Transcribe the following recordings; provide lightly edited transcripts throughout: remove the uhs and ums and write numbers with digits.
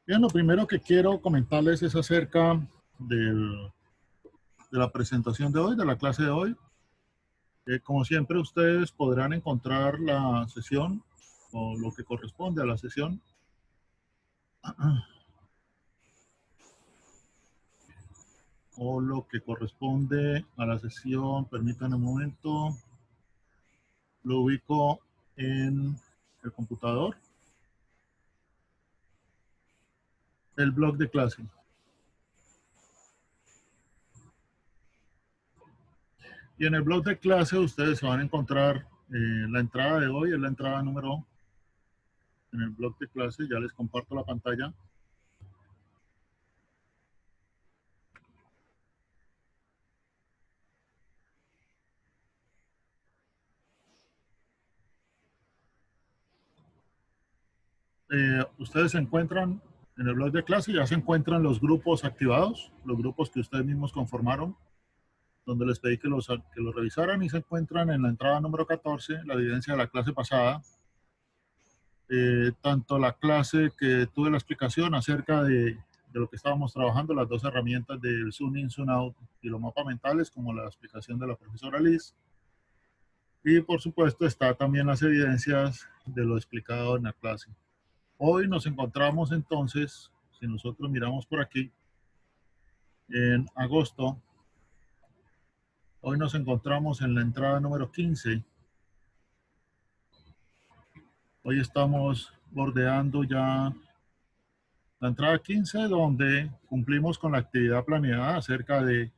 Bien, lo primero que quiero comentarles es acerca de la presentación de hoy, de la clase de hoy. Como siempre, ustedes podrán encontrar la sesión o lo que corresponde a la sesión o lo que corresponde a la sesión. Permítanme un momento. Lo ubico en el computador. El blog de clase. Y en el blog de clase ustedes se van a encontrar la entrada de hoy, es la entrada número en el blog de clase. Ya les comparto la pantalla. Ustedes se encuentran en el blog de clase, ya se encuentran los grupos activados, los grupos que ustedes mismos conformaron, donde les pedí que los revisaran, y se encuentran en la entrada número 14, la evidencia de la clase pasada. Tanto la clase que tuve la explicación acerca de lo que estábamos trabajando, las dos herramientas del Zoom In, Zoom Out y los mapas mentales, como la explicación de la profesora Liz. Y por supuesto está también las evidencias de lo explicado en la clase. Hoy nos encontramos entonces, si nosotros miramos por aquí, en agosto. Hoy nos encontramos en la entrada número 15. Hoy estamos bordeando ya la entrada 15, donde cumplimos con la actividad planeada acerca de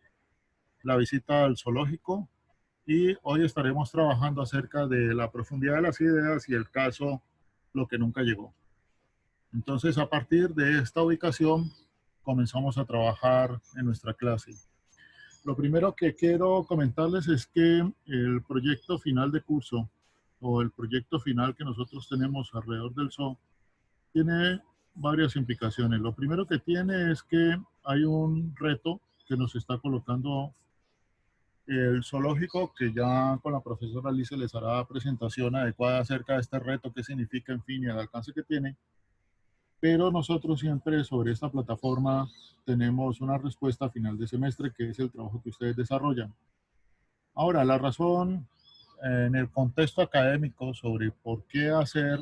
la visita al zoológico, y hoy estaremos trabajando acerca de la profundidad de las ideas y el caso Lo que nunca llegó. Entonces, a partir de esta ubicación, comenzamos a trabajar en nuestra clase. Lo primero que quiero comentarles es que el proyecto final de curso o el proyecto final que nosotros tenemos alrededor del zoo tiene varias implicaciones. Lo primero que tiene es que hay un reto que nos está colocando el zoológico, que ya con la profesora Alicia les hará presentación adecuada acerca de este reto, qué significa, en fin, y el alcance que tiene. Pero nosotros siempre sobre esta plataforma tenemos una respuesta a final de semestre, que es el trabajo que ustedes desarrollan. Ahora, la razón en el contexto académico sobre por qué hacer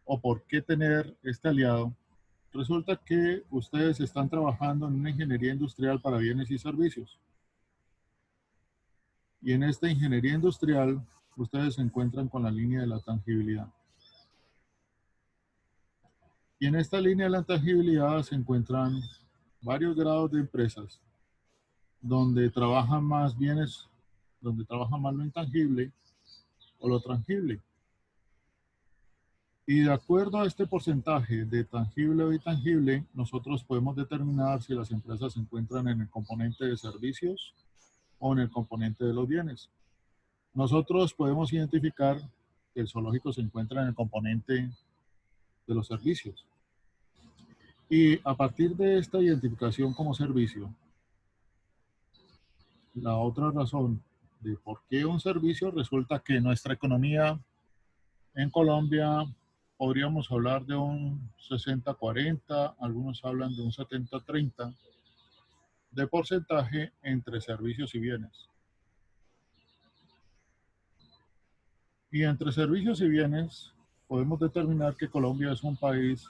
o por qué tener este aliado, resulta que ustedes están trabajando en una ingeniería industrial para bienes y servicios. Y en esta ingeniería industrial, ustedes se encuentran con la línea de la tangibilidad. Y en esta línea de la tangibilidad se encuentran varios grados de empresas donde trabajan más bienes, donde trabaja más lo intangible o lo tangible. Y de acuerdo a este porcentaje de tangible o intangible, nosotros podemos determinar si las empresas se encuentran en el componente de servicios o en el componente de los bienes. Nosotros podemos identificar que el zoológico se encuentra en el componente de los servicios. Y a partir de esta identificación como servicio, la otra razón de por qué un servicio, resulta que nuestra economía en Colombia podríamos hablar de un 60-40, algunos hablan de un 70-30 de porcentaje entre servicios y bienes. Y entre servicios y bienes podemos determinar que Colombia es un país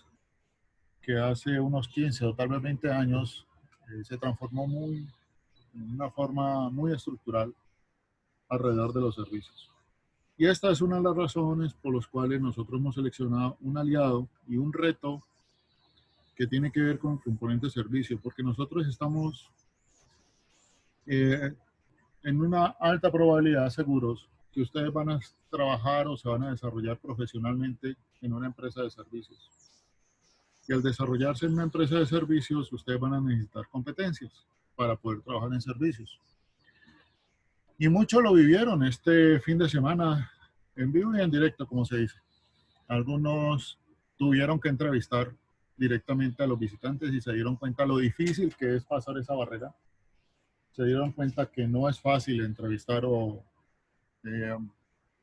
que hace unos 15 o tal vez 20 años se transformó en una forma muy estructural alrededor de los servicios. Y esta es una de las razones por las cuales nosotros hemos seleccionado un aliado y un reto que tiene que ver con el componente servicio, porque nosotros estamos en una alta probabilidad seguros que ustedes van a trabajar o se van a desarrollar profesionalmente en una empresa de servicios. Y al desarrollarse en una empresa de servicios, ustedes van a necesitar competencias para poder trabajar en servicios. Y muchos lo vivieron este fin de semana, en vivo y en directo, como se dice. Algunos tuvieron que entrevistar directamente a los visitantes y se dieron cuenta lo difícil que es pasar esa barrera. Se dieron cuenta que no es fácil entrevistar o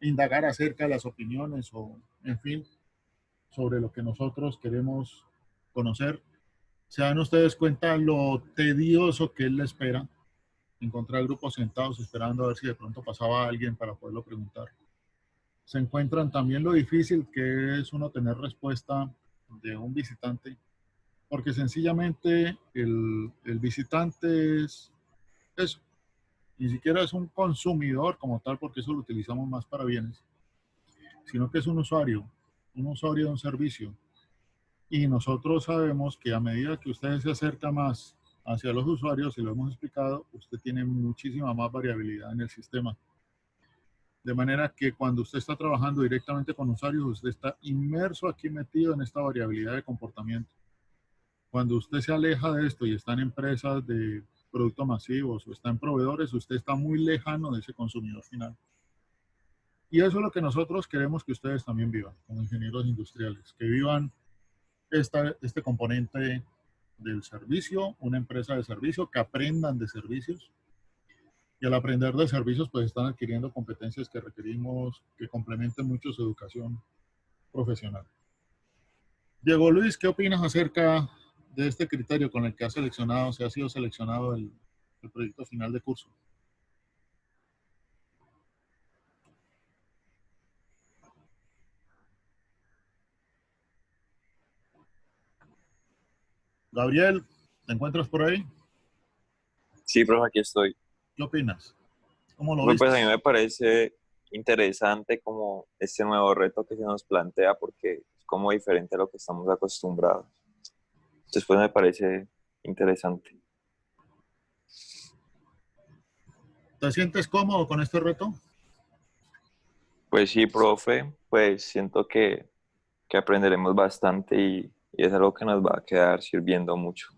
indagar acerca de las opiniones o, en fin, sobre lo que nosotros queremos conocer. Se dan ustedes cuenta lo tedioso que él le espera, encontrar grupos sentados esperando a ver si de pronto pasaba alguien para poderlo preguntar. Se encuentran también lo difícil que es uno tener respuesta de un visitante, porque sencillamente el visitante es eso, ni siquiera es un consumidor como tal, porque eso lo utilizamos más para bienes, sino que es un usuario de un servicio. Y nosotros sabemos que a medida que usted se acerca más hacia los usuarios, y lo hemos explicado, usted tiene muchísima más variabilidad en el sistema. De manera que cuando usted está trabajando directamente con usuarios, usted está inmerso aquí metido en esta variabilidad de comportamiento. Cuando usted se aleja de esto y está en empresas de productos masivos o está en proveedores, usted está muy lejano de ese consumidor final. Y eso es lo que nosotros queremos que ustedes también vivan, como ingenieros industriales, que vivan este componente del servicio, una empresa de servicio, que aprendan de servicios. Y al aprender de servicios, pues están adquiriendo competencias que requerimos que complementen mucho su educación profesional. Diego Luis, ¿qué opinas acerca de este criterio con el que se ha sido seleccionado el proyecto final de curso? Gabriel, ¿te encuentras por ahí? Sí, profe, aquí estoy. ¿Qué opinas? ¿Cómo lo Profe, pues a mí viste? me parece interesante como este nuevo reto que se nos plantea porque es como diferente a lo que estamos acostumbrados. Entonces, pues me parece interesante. ¿Te sientes cómodo con este reto? Pues sí, profe, pues siento que aprenderemos bastante y es algo que nos va a quedar sirviendo mucho.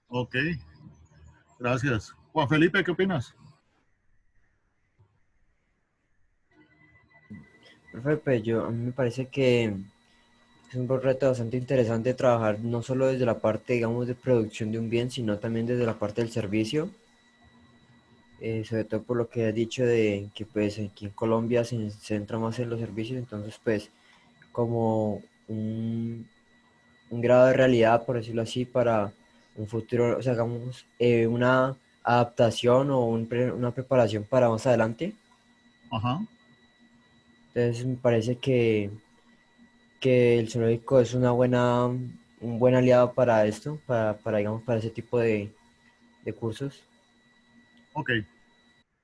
Ok, gracias. Juan Felipe, ¿qué opinas? Profe, pues a mí me parece que es un reto bastante interesante trabajar no solo desde la parte, digamos, de producción de un bien, sino también desde la parte del servicio, sobre todo por lo que has dicho de que pues aquí en Colombia se centra más en los servicios, entonces pues como un grado de realidad, por decirlo así, para un futuro, o sea, hagamos una adaptación o una preparación para más adelante. Ajá. Entonces me parece que el zoológico es un buen aliado para esto, digamos, para ese tipo de cursos. Ok.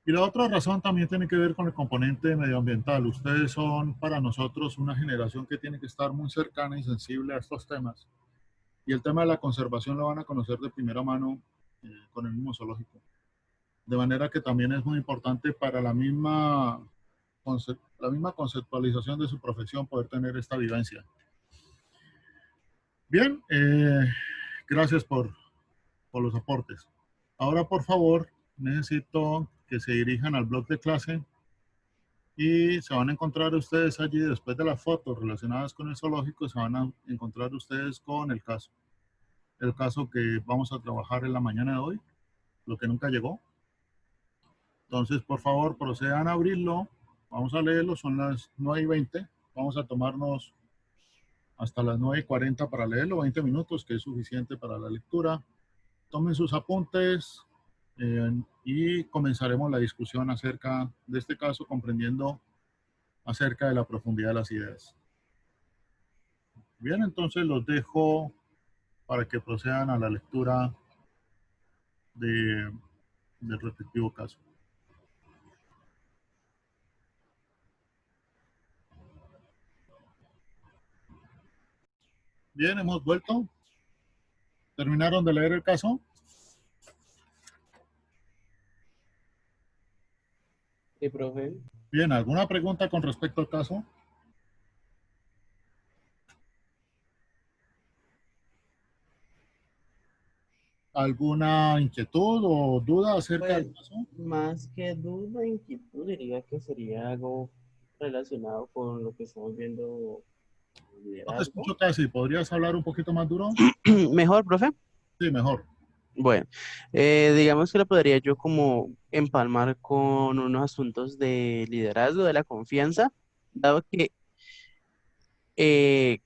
Y la otra razón también tiene que ver con el componente medioambiental. Ustedes son para nosotros una generación que tiene que estar muy cercana y sensible a estos temas. Y el tema de la conservación lo van a conocer de primera mano con el mismo zoológico. De manera que también es muy importante para la misma conceptualización de su profesión poder tener esta vivencia. Bien, gracias por los aportes. Ahora, por favor, necesito que se dirijan al blog de clase y se van a encontrar ustedes allí, después de las fotos relacionadas con el zoológico, se van a encontrar ustedes con el caso que vamos a trabajar en la mañana de hoy, lo que nunca llegó. Entonces, por favor, procedan a abrirlo. Vamos a leerlo, son las 9:20. Vamos a tomarnos hasta las 9:40 para leerlo, 20 minutos, que es suficiente para la lectura. Tomen sus apuntes y comenzaremos la discusión acerca de este caso, comprendiendo acerca de la profundidad de las ideas. Bien, entonces los dejo para que procedan a la lectura de, del respectivo caso. Bien, hemos vuelto. ¿Terminaron de leer el caso? Sí, profe. Bien, ¿alguna pregunta con respecto al caso? ¿Alguna inquietud o duda acerca Pues del caso? más que duda, inquietud, diría que sería algo relacionado con lo que estamos viendo en No te liderazgo. escucho casi. ¿Podrías hablar un poquito más duro? Mejor, profe. Sí, mejor. Bueno, digamos que lo podría yo como empalmar con unos asuntos de liderazgo, de la confianza, dado que eh,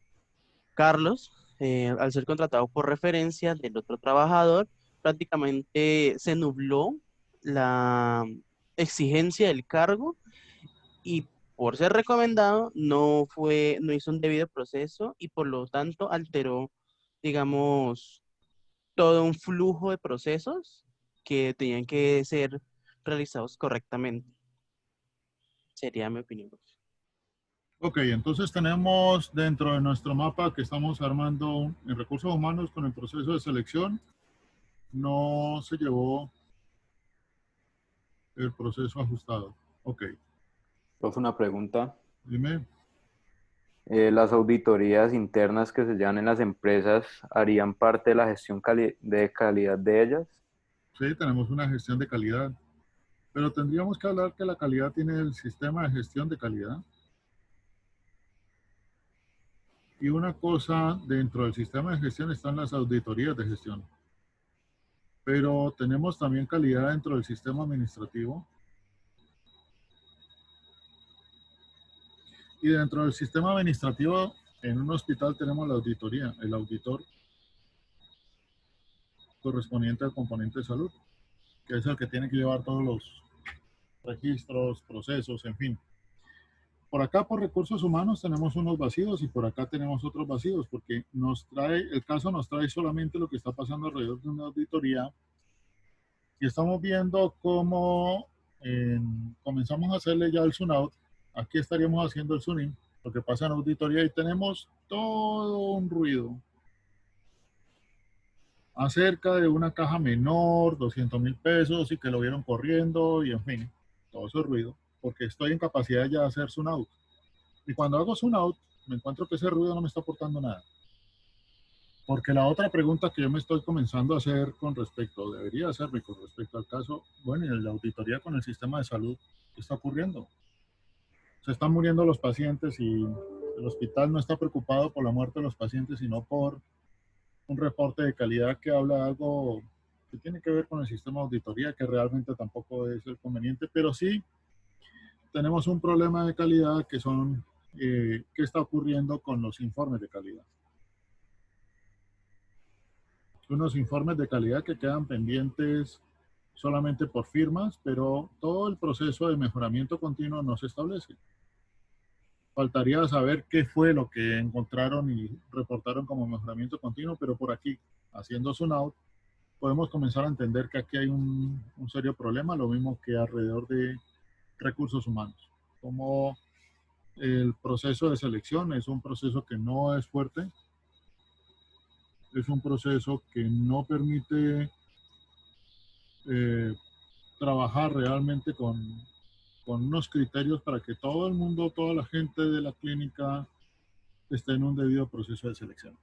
Carlos, al ser contratado por referencia del otro trabajador, prácticamente se nubló la exigencia del cargo y por ser recomendado no hizo un debido proceso y por lo tanto alteró, digamos, todo un flujo de procesos que tenían que ser realizados correctamente. Sería mi opinión. Ok, entonces tenemos dentro de nuestro mapa que estamos armando en recursos humanos con el proceso de selección, no se llevó el proceso ajustado. Ok, Profe, una pregunta. dime. ¿Las auditorías internas que se llevan en las empresas harían parte de la gestión de calidad de ellas? Sí, tenemos una gestión de calidad, pero tendríamos que hablar que la calidad tiene el sistema de gestión de calidad. Y una cosa dentro del sistema de gestión están las auditorías de gestión. Pero tenemos también calidad dentro del sistema administrativo. Y dentro del sistema administrativo, en un hospital tenemos la auditoría, el auditor correspondiente al componente de salud, que es el que tiene que llevar todos los registros, procesos, en fin. Por acá, por recursos humanos, tenemos unos vacíos y por acá tenemos otros vacíos, porque el caso nos trae solamente lo que está pasando alrededor de una auditoría y estamos viendo cómo comenzamos a hacerle ya el zoom out. Aquí estaríamos haciendo el zoom in, lo que pasa en auditoría y tenemos todo un ruido acerca de una caja menor, 200.000 pesos y que lo vieron corriendo y en fin, todo ese ruido, porque estoy en capacidad ya de hacer zoom out. Y cuando hago zoom out, me encuentro que ese ruido no me está aportando nada. Porque la otra pregunta que yo me estoy comenzando a hacer con respecto, debería hacerme con respecto al caso, bueno, y en la auditoría con el sistema de salud, ¿qué está ocurriendo? Se están muriendo los pacientes y el hospital no está preocupado por la muerte de los pacientes, sino por un reporte de calidad que habla de algo que tiene que ver con el sistema de auditoría, que realmente tampoco es el conveniente, pero sí tenemos un problema de calidad que son, ¿qué está ocurriendo con los informes de calidad? Unos informes de calidad que quedan pendientes solamente por firmas, pero todo el proceso de mejoramiento continuo no se establece. Faltaría saber qué fue lo que encontraron y reportaron como mejoramiento continuo, pero por aquí, haciendo zoom out, podemos comenzar a entender que aquí hay un serio problema, lo mismo que alrededor de recursos humanos. Como el proceso de selección es un proceso que no es fuerte, es un proceso que no permite trabajar realmente con unos criterios para que todo el mundo, toda la gente de la clínica esté en un debido proceso de selección.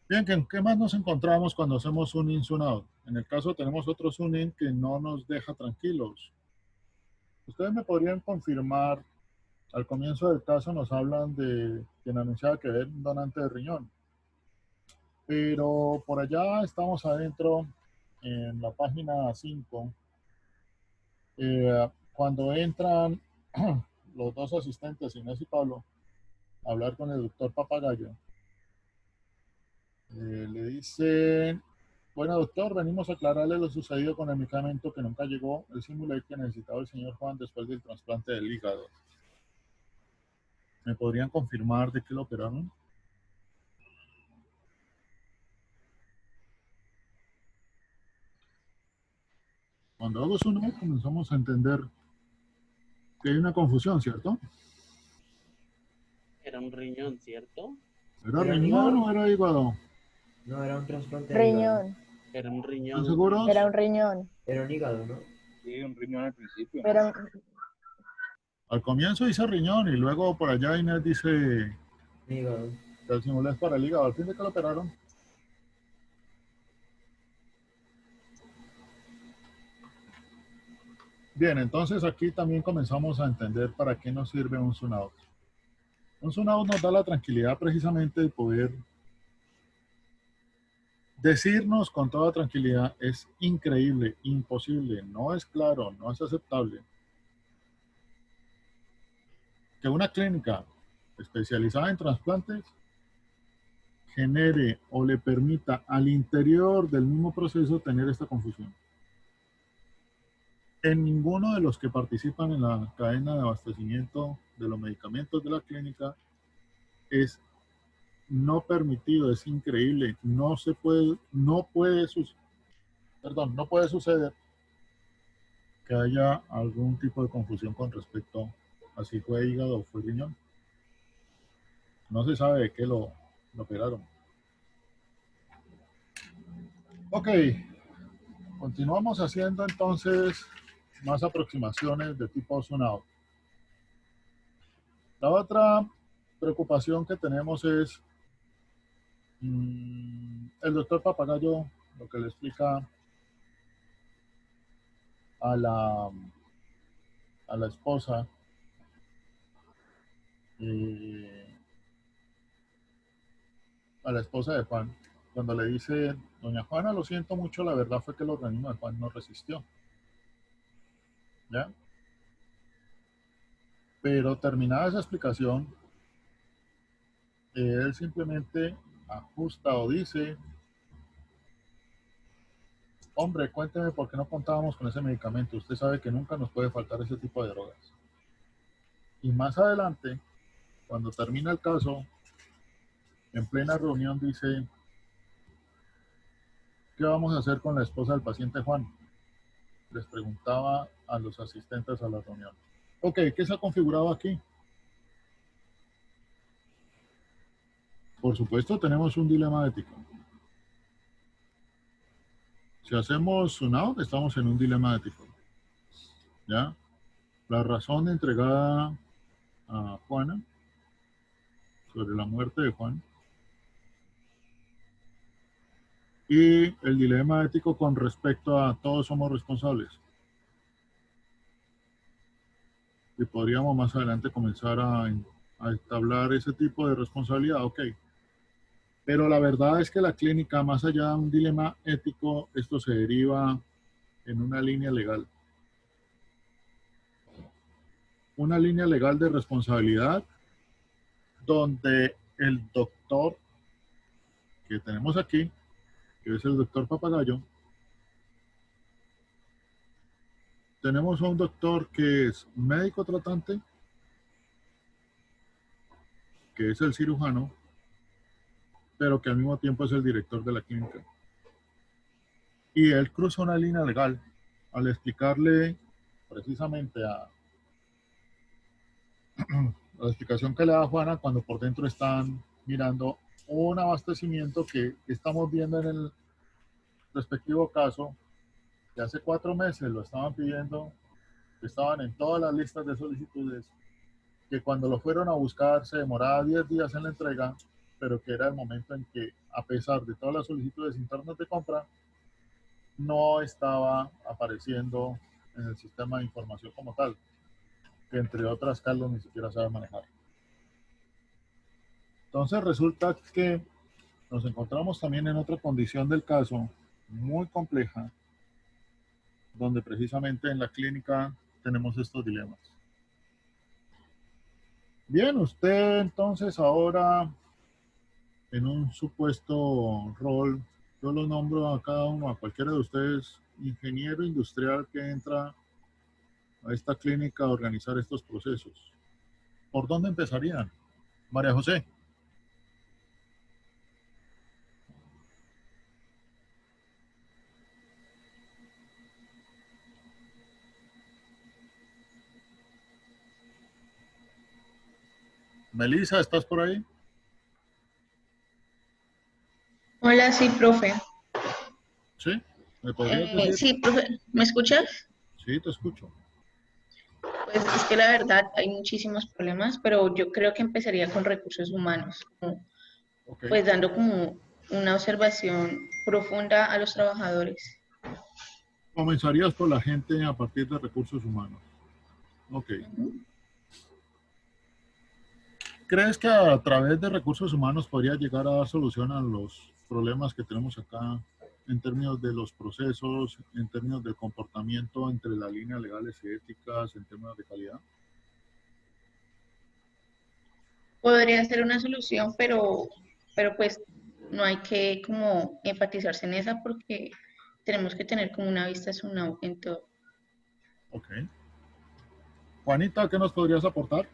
Bien, ¿qué más nos encontramos cuando hacemos un in zoom out? En el caso tenemos otro zoom in que no nos deja tranquilos. Ustedes me podrían confirmar, al comienzo del caso nos hablan de quien anunciaba que era un donante de riñón. Pero por allá estamos adentro, en la página 5, cuando entran los dos asistentes, Inés y Pablo, a hablar con el doctor Papagayo, le dicen, bueno doctor, venimos a aclararle lo sucedido con el medicamento que nunca llegó, el Simulate que necesitaba el señor Juan después del trasplante del hígado. ¿Me podrían confirmar de qué lo operaron? Cuando hago zoom out comenzamos a entender que hay una confusión, ¿cierto? Era un riñón, ¿cierto? ¿Era ¿Era riñón hígado? o era hígado? No, era un trasplante de hígado. Riñón, Era un ¿Están riñón. seguros? era un riñón, Era un hígado, ¿no? Sí, un riñón al principio. pero Al comienzo dice riñón y luego por allá Inés dice Hígado. que el Simulate es para el hígado. ¿Al fin de qué lo operaron? Bien, entonces aquí también comenzamos a entender para qué nos sirve un zoom out. Un zoom out nos da la tranquilidad precisamente de poder Decirnos con toda tranquilidad es increíble, imposible, no es claro, no es aceptable que una clínica especializada en trasplantes genere o le permita al interior del mismo proceso tener esta confusión. En ninguno de los que participan en la cadena de abastecimiento de los medicamentos de la clínica es no permitido, es increíble, no puede suceder que haya algún tipo de confusión con respecto a si fue hígado o fue riñón. No se sabe de qué lo operaron. Ok, continuamos haciendo entonces más aproximaciones de tipo zoom-out. La otra preocupación que tenemos es el doctor Papagayo, lo que le explica a la esposa a la esposa de Juan, cuando le dice, doña Juana, lo siento mucho, la verdad fue que el organismo de Juan no resistió. ¿Ya? Pero terminada esa explicación, él simplemente ajusta o dice, hombre, cuénteme por qué no contábamos con ese medicamento. Usted sabe que nunca nos puede faltar ese tipo de drogas. Y más adelante, cuando termina el caso, en plena reunión dice, ¿qué vamos a hacer con la esposa del paciente Juan? Les preguntaba a los asistentes a la reunión. Ok, ¿qué se ha configurado aquí? Por supuesto, tenemos un dilema ético. Si hacemos zoom-out, estamos en un dilema ético. ¿Ya? La razón entregada a Juana sobre la muerte de Juan y el dilema ético con respecto a todos somos responsables. Y podríamos más adelante comenzar a entablar ese tipo de responsabilidad, ok. Pero la verdad es que la clínica, más allá de un dilema ético, esto se deriva en una línea legal. Una línea legal de responsabilidad donde el doctor que tenemos aquí, que es el doctor Papagayo, tenemos a un doctor que es médico tratante, que es el cirujano, pero que al mismo tiempo es el director de la clínica. Y él cruza una línea legal al explicarle precisamente a la explicación que le da Juana cuando por dentro están mirando un abastecimiento que estamos viendo en el respectivo caso, que hace 4 meses lo estaban pidiendo, que estaban en todas las listas de solicitudes, que cuando lo fueron a buscar se demoraba 10 días en la entrega, pero que era el momento en que, a pesar de todas las solicitudes internas de compra, no estaba apareciendo en el sistema de información como tal, que entre otras Carlos ni siquiera sabe manejar. Entonces resulta que nos encontramos también en otra condición del caso muy compleja, donde precisamente en la clínica tenemos estos dilemas. Bien, usted entonces ahora en un supuesto rol, yo lo nombro a cada uno, a cualquiera de ustedes, ingeniero industrial que entra a esta clínica a organizar estos procesos. ¿Por dónde empezarían? María José. Melissa, ¿estás por ahí? Hola, sí, profe. ¿Sí? ¿Me podrías decir? Sí, profe, ¿me escuchas? Sí, te escucho. Pues es que la verdad hay muchísimos problemas, pero yo creo que empezaría con recursos humanos, Ok. pues dando como una observación profunda a los trabajadores. Comenzarías por la gente a partir de recursos humanos. Ok. ¿Crees que a través de recursos humanos podría llegar a dar solución a los problemas que tenemos acá en términos de los procesos, en términos del comportamiento entre las líneas legales y éticas, en términos de calidad? Podría ser una solución, pero pues no hay que como enfatizarse en esa porque tenemos que tener como una vista en todo. Ok. Juanita, ¿qué nos podrías aportar?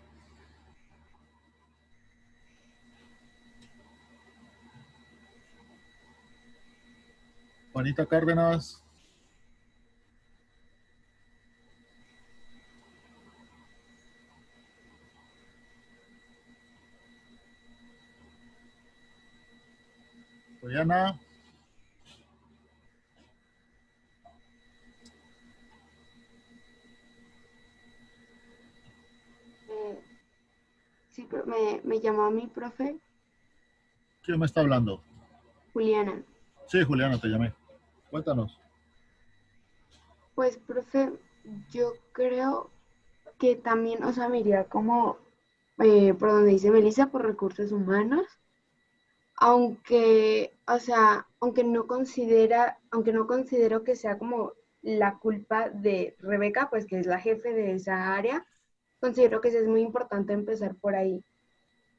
Juanita Cárdenas. Diana. Eh, sí, pero me llamó mi profe ¿Quién me está hablando? Juliana. Sí, Juliana, te llamé. Cuéntanos. Pues, profe, yo creo que también, o sea, me iría como por donde dice Melissa, por recursos humanos, aunque, o sea, aunque no considero que sea como la culpa de Rebeca, pues que es la jefe de esa área, considero que sí es muy importante empezar por ahí.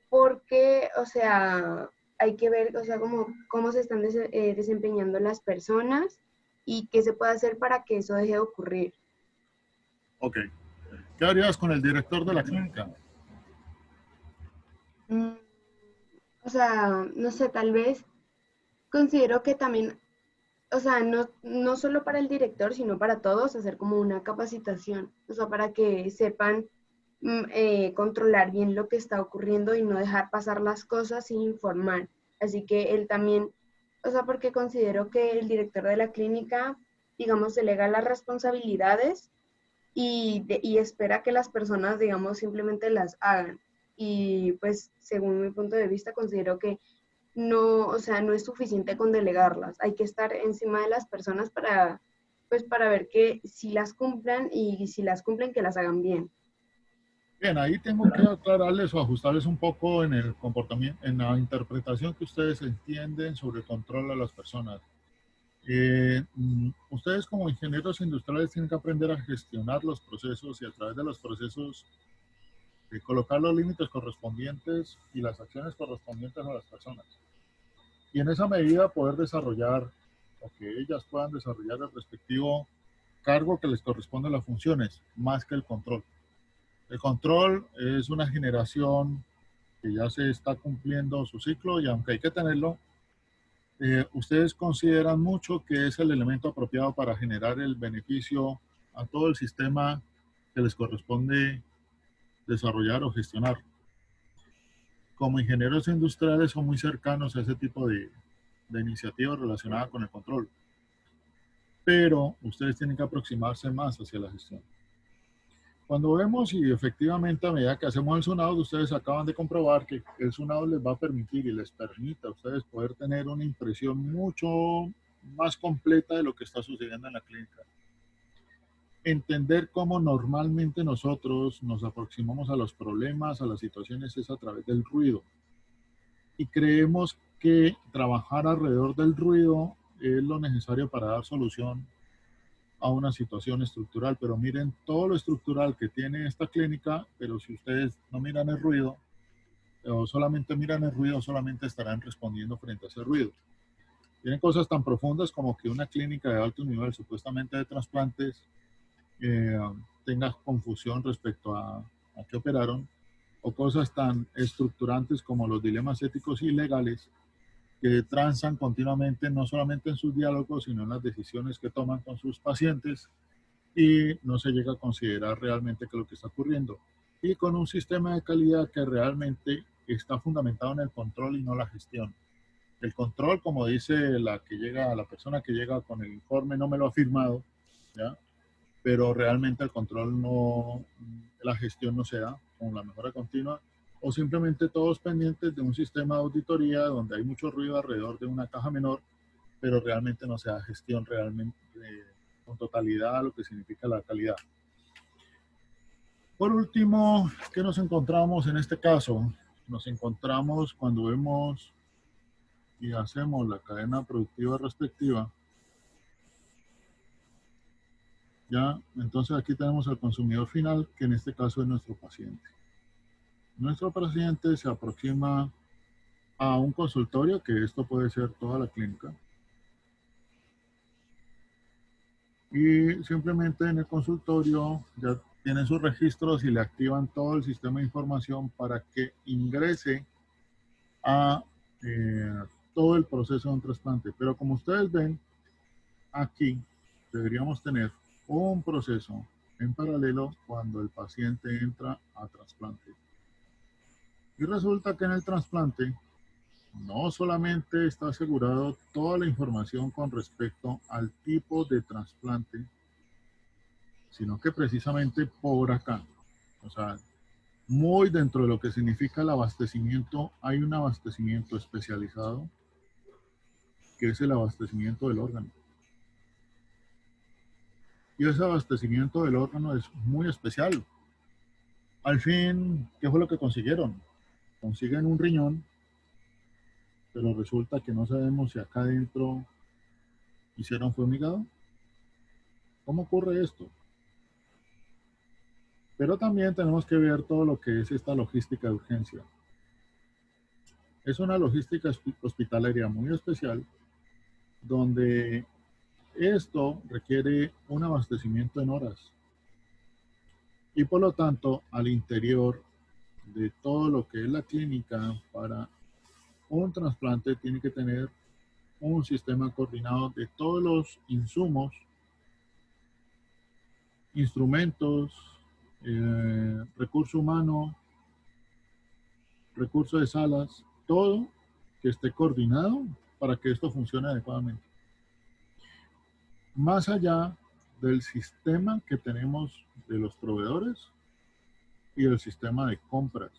Porque, o sea, hay que ver, o sea, cómo se están desempeñando las personas y qué se puede hacer para que eso deje de ocurrir. Ok. ¿Qué harías con el director de la clínica? Mm, o sea, no sé, tal vez considero que también, o sea, no solo para el director, sino para todos, hacer como una capacitación, o sea, para que sepan controlar bien lo que está ocurriendo y no dejar pasar las cosas sin informar. Así que él también, o sea, porque considero que el director de la clínica, digamos, delega las responsabilidades y espera que las personas, digamos, simplemente las hagan. Y pues, según mi punto de vista, considero que no, o sea, no es suficiente con delegarlas. Hay que estar encima de las personas para, pues, para ver que si las cumplan y si las cumplen, que las hagan bien. Bien, ahí tengo que aclararles o ajustarles un poco en el comportamiento, en la interpretación que ustedes entienden sobre el control a las personas. Ustedes como ingenieros industriales tienen que aprender a gestionar los procesos y a través de los procesos colocar los límites correspondientes y las acciones correspondientes a las personas. Y en esa medida poder desarrollar o que ellas puedan desarrollar el respectivo cargo que les corresponde a las funciones, más que el control. El control es una generación que ya se está cumpliendo su ciclo y aunque hay que tenerlo, ustedes consideran mucho que es el elemento apropiado para generar el beneficio a todo el sistema que les corresponde desarrollar o gestionar. Como ingenieros industriales son muy cercanos a ese tipo de iniciativas relacionadas con el control, pero ustedes tienen que aproximarse más hacia la gestión. Cuando vemos y efectivamente a medida que hacemos el Sunaud, ustedes acaban de comprobar que el Sunaud les va a permitir y les permite a ustedes poder tener una impresión mucho más completa de lo que está sucediendo en la clínica. Entender cómo normalmente nosotros nos aproximamos a los problemas, a las situaciones, es a través del ruido. Y creemos que trabajar alrededor del ruido es lo necesario para dar solución a una situación estructural, pero miren todo lo estructural que tiene esta clínica, pero si ustedes no miran el ruido, o solamente miran el ruido, solamente estarán respondiendo frente a ese ruido. Tienen cosas tan profundas como que una clínica de alto nivel, supuestamente de trasplantes, eh, tenga confusión respecto a qué operaron, o cosas tan estructurantes como los dilemas éticos y legales que transan continuamente, no solamente en sus diálogos, sino en las decisiones que toman con sus pacientes, y no se llega a considerar realmente qué es lo que está ocurriendo. Y con un sistema de calidad que realmente está fundamentado en el control y no la gestión. El control, como dice la persona que llega con el informe, no me lo ha firmado, ¿ya? Pero realmente el control no, la gestión no se da con la mejora continua, o simplemente todos pendientes de un sistema de auditoría donde hay mucho ruido alrededor de una caja menor, pero realmente no se da gestión realmente con totalidad lo que significa la calidad. Por último, ¿qué nos encontramos en este caso? nos encontramos cuando vemos y hacemos la cadena productiva respectiva, ya, entonces aquí tenemos al consumidor final, que en este caso es nuestro paciente. Nuestro paciente se aproxima a un consultorio, que esto puede ser toda la clínica, y simplemente en el consultorio ya tienen sus registros y le activan todo el sistema de información para que ingrese a todo el proceso de un trasplante. Pero como ustedes ven, aquí deberíamos tener un proceso en paralelo cuando el paciente entra a trasplante. Y resulta que en el trasplante no solamente está asegurado toda la información con respecto al tipo de trasplante, sino que precisamente por acá, o sea, muy dentro de lo que significa el abastecimiento, hay un abastecimiento especializado, que es el abastecimiento del órgano. Y ese abastecimiento del órgano es muy especial. Al fin, ¿qué fue lo que consiguieron? Consiguen un riñón, pero resulta que no sabemos si acá adentro hicieron fumigado. ¿Cómo ocurre esto? Pero también tenemos que ver todo lo que es esta logística de urgencia. Es una logística hospitalaria muy especial, donde esto requiere un abastecimiento en horas. Y por lo tanto, al interior de todo lo que es la clínica para un trasplante tiene que tener un sistema coordinado de todos los insumos, instrumentos, recurso humano, recurso de salas, todo que esté coordinado para que esto funcione adecuadamente. Más allá del sistema que tenemos de los proveedores y el sistema de compras.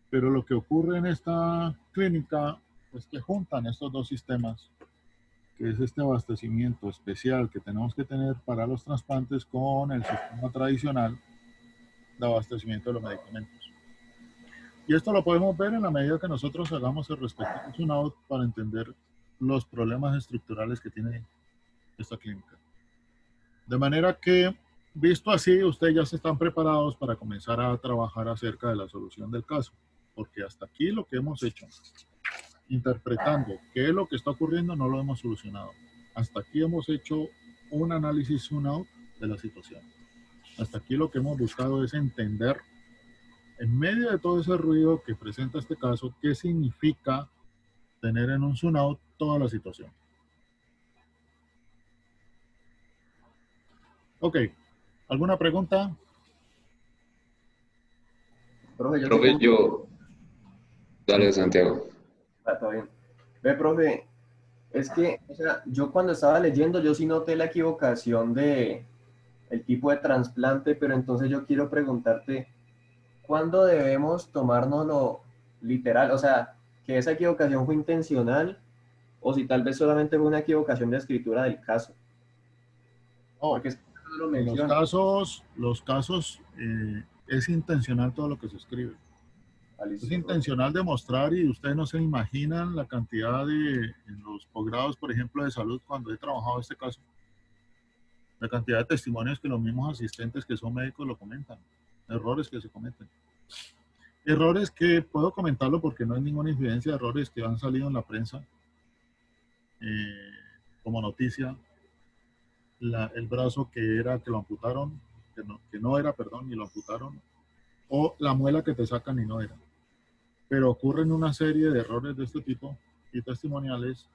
Pero lo que ocurre en esta clínica es que juntan estos dos sistemas, que es este abastecimiento especial que tenemos que tener para los trasplantes con el sistema tradicional de abastecimiento de los medicamentos. Y esto lo podemos ver en la medida que nosotros hagamos el respectivo tune-out para entender los problemas estructurales que tiene esta clínica. De manera que, visto así, ustedes ya se están preparados para comenzar a trabajar acerca de la solución del caso. Porque hasta aquí lo que hemos hecho, interpretando qué es lo que está ocurriendo, no lo hemos solucionado. Hasta aquí hemos hecho un análisis tune-out de la situación. Hasta aquí lo que hemos buscado es entender, en medio de todo ese ruido que presenta este caso, qué significa tener en un tune-out toda la situación. Ok, ¿alguna pregunta? Profe, dale, Santiago. Está bien. Ve, profe, es que, o sea, yo cuando estaba leyendo, yo sí noté la equivocación de el tipo de trasplante, pero entonces yo quiero preguntarte, ¿cuándo debemos tomárnoslo literal? O sea, que esa equivocación fue intencional o si tal vez solamente fue una equivocación de escritura del caso. Porque es que no lo menciona. Los casos es intencional todo lo que se escribe. Es intencional demostrar, y ustedes no se imaginan la cantidad en los posgrados, por ejemplo, de salud, cuando he trabajado este caso, la cantidad de testimonios que los mismos asistentes que son médicos lo comentan, errores que se cometen. Errores que puedo comentarlo porque no hay ninguna evidencia de errores que han salido en la prensa como noticia. El brazo que lo amputaron, que no era, perdón, y lo amputaron, o la muela que te sacan y no era. Pero ocurren una serie de errores de este tipo y testimoniales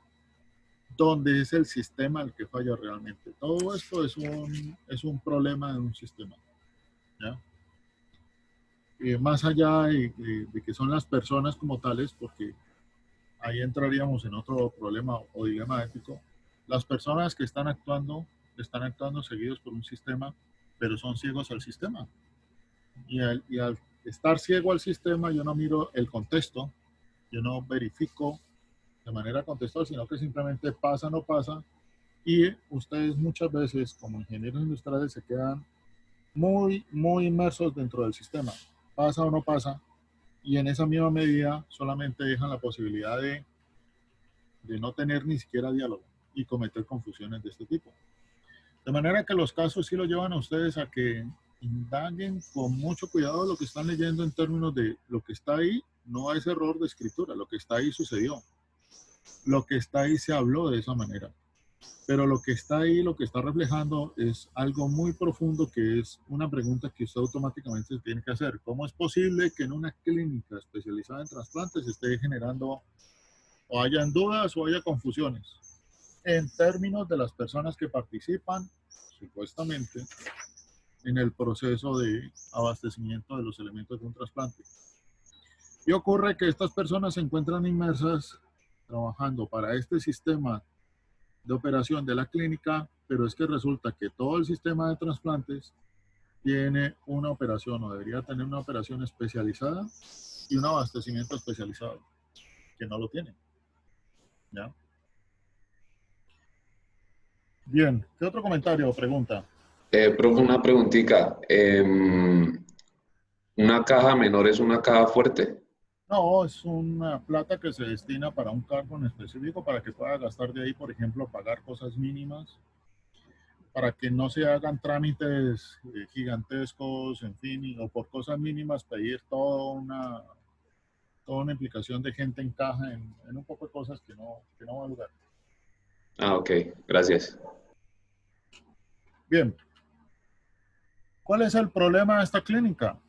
donde es el sistema el que falla realmente. Todo esto es un problema de un sistema, ¿ya? Más allá de que son las personas como tales, porque ahí entraríamos en otro problema o dilema ético. Las personas que están actuando seguidos por un sistema, pero son ciegos al sistema. Y al estar ciego al sistema, yo no miro el contexto, yo no verifico de manera contextual, sino que simplemente pasa o no pasa. Y ustedes muchas veces, como ingenieros industriales, se quedan muy inmersos dentro del sistema. Pasa o no pasa, y en esa misma medida solamente dejan la posibilidad de no tener ni siquiera diálogo y cometer confusiones de este tipo. De manera que los casos sí lo llevan a ustedes a que indaguen con mucho cuidado lo que están leyendo en términos de lo que está ahí, no es error de escritura, lo que está ahí sucedió, lo que está ahí se habló de esa manera. Pero lo que está ahí, lo que está reflejando es algo muy profundo que es una pregunta que usted automáticamente se tiene que hacer. ¿Cómo es posible que en una clínica especializada en trasplantes se esté generando o hayan dudas o haya confusiones en términos de las personas que participan, supuestamente, en el proceso de abastecimiento de los elementos de un trasplante? Y ocurre que estas personas se encuentran inmersas trabajando para este sistema de operación de la clínica, pero es que resulta que todo el sistema de trasplantes tiene una operación o debería tener una operación especializada y un abastecimiento especializado, que no lo tienen. ¿Ya? Bien, ¿qué otro comentario o pregunta? Profe, una preguntita. ¿Una caja menor es una caja fuerte? No, es una plata que se destina para un cargo en específico para que pueda gastar de ahí, por ejemplo, pagar cosas mínimas, para que no se hagan trámites gigantescos, en fin, o por cosas mínimas pedir toda una implicación de gente en caja en un poco de cosas que no va a lugar. Ah, ok, gracias. Bien. ¿Cuál es el problema de esta clínica?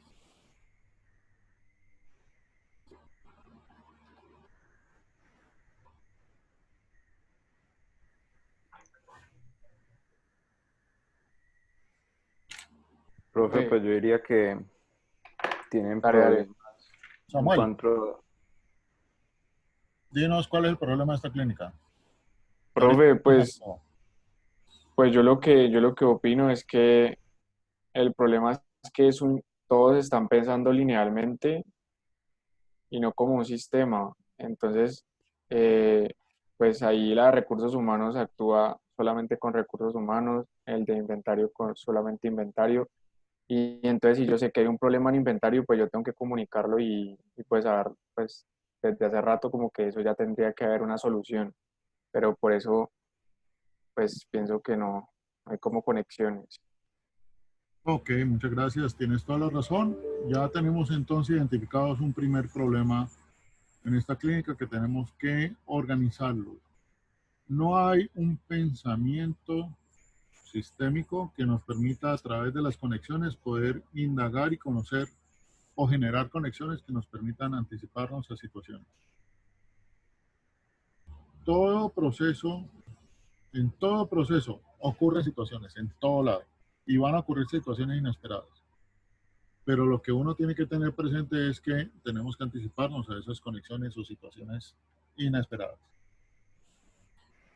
Profe, pues yo diría que tienen Dale, dale. problemas en Samuel, cuanto... dinos cuál es el problema de esta clínica. Profe, pues yo lo que opino es que el problema es que todos están pensando linealmente y no como un sistema. Entonces, pues ahí la de recursos humanos actúa solamente con recursos humanos, el de inventario con solamente inventario. Y entonces si yo sé que hay un problema en inventario, pues yo tengo que comunicarlo y pues a ver, pues desde hace rato como que eso ya tendría que haber una solución. Pero por eso, pues pienso que no hay como conexiones. Ok, muchas gracias. Tienes toda la razón. Ya tenemos entonces identificados un primer problema en esta clínica que tenemos que organizarlo. No hay un pensamiento sistémico que nos permita a través de las conexiones poder indagar y conocer o generar conexiones que nos permitan anticiparnos a situaciones. En todo proceso ocurren situaciones, en todo lado, y van a ocurrir situaciones inesperadas. Pero lo que uno tiene que tener presente es que tenemos que anticiparnos a esas conexiones o situaciones inesperadas.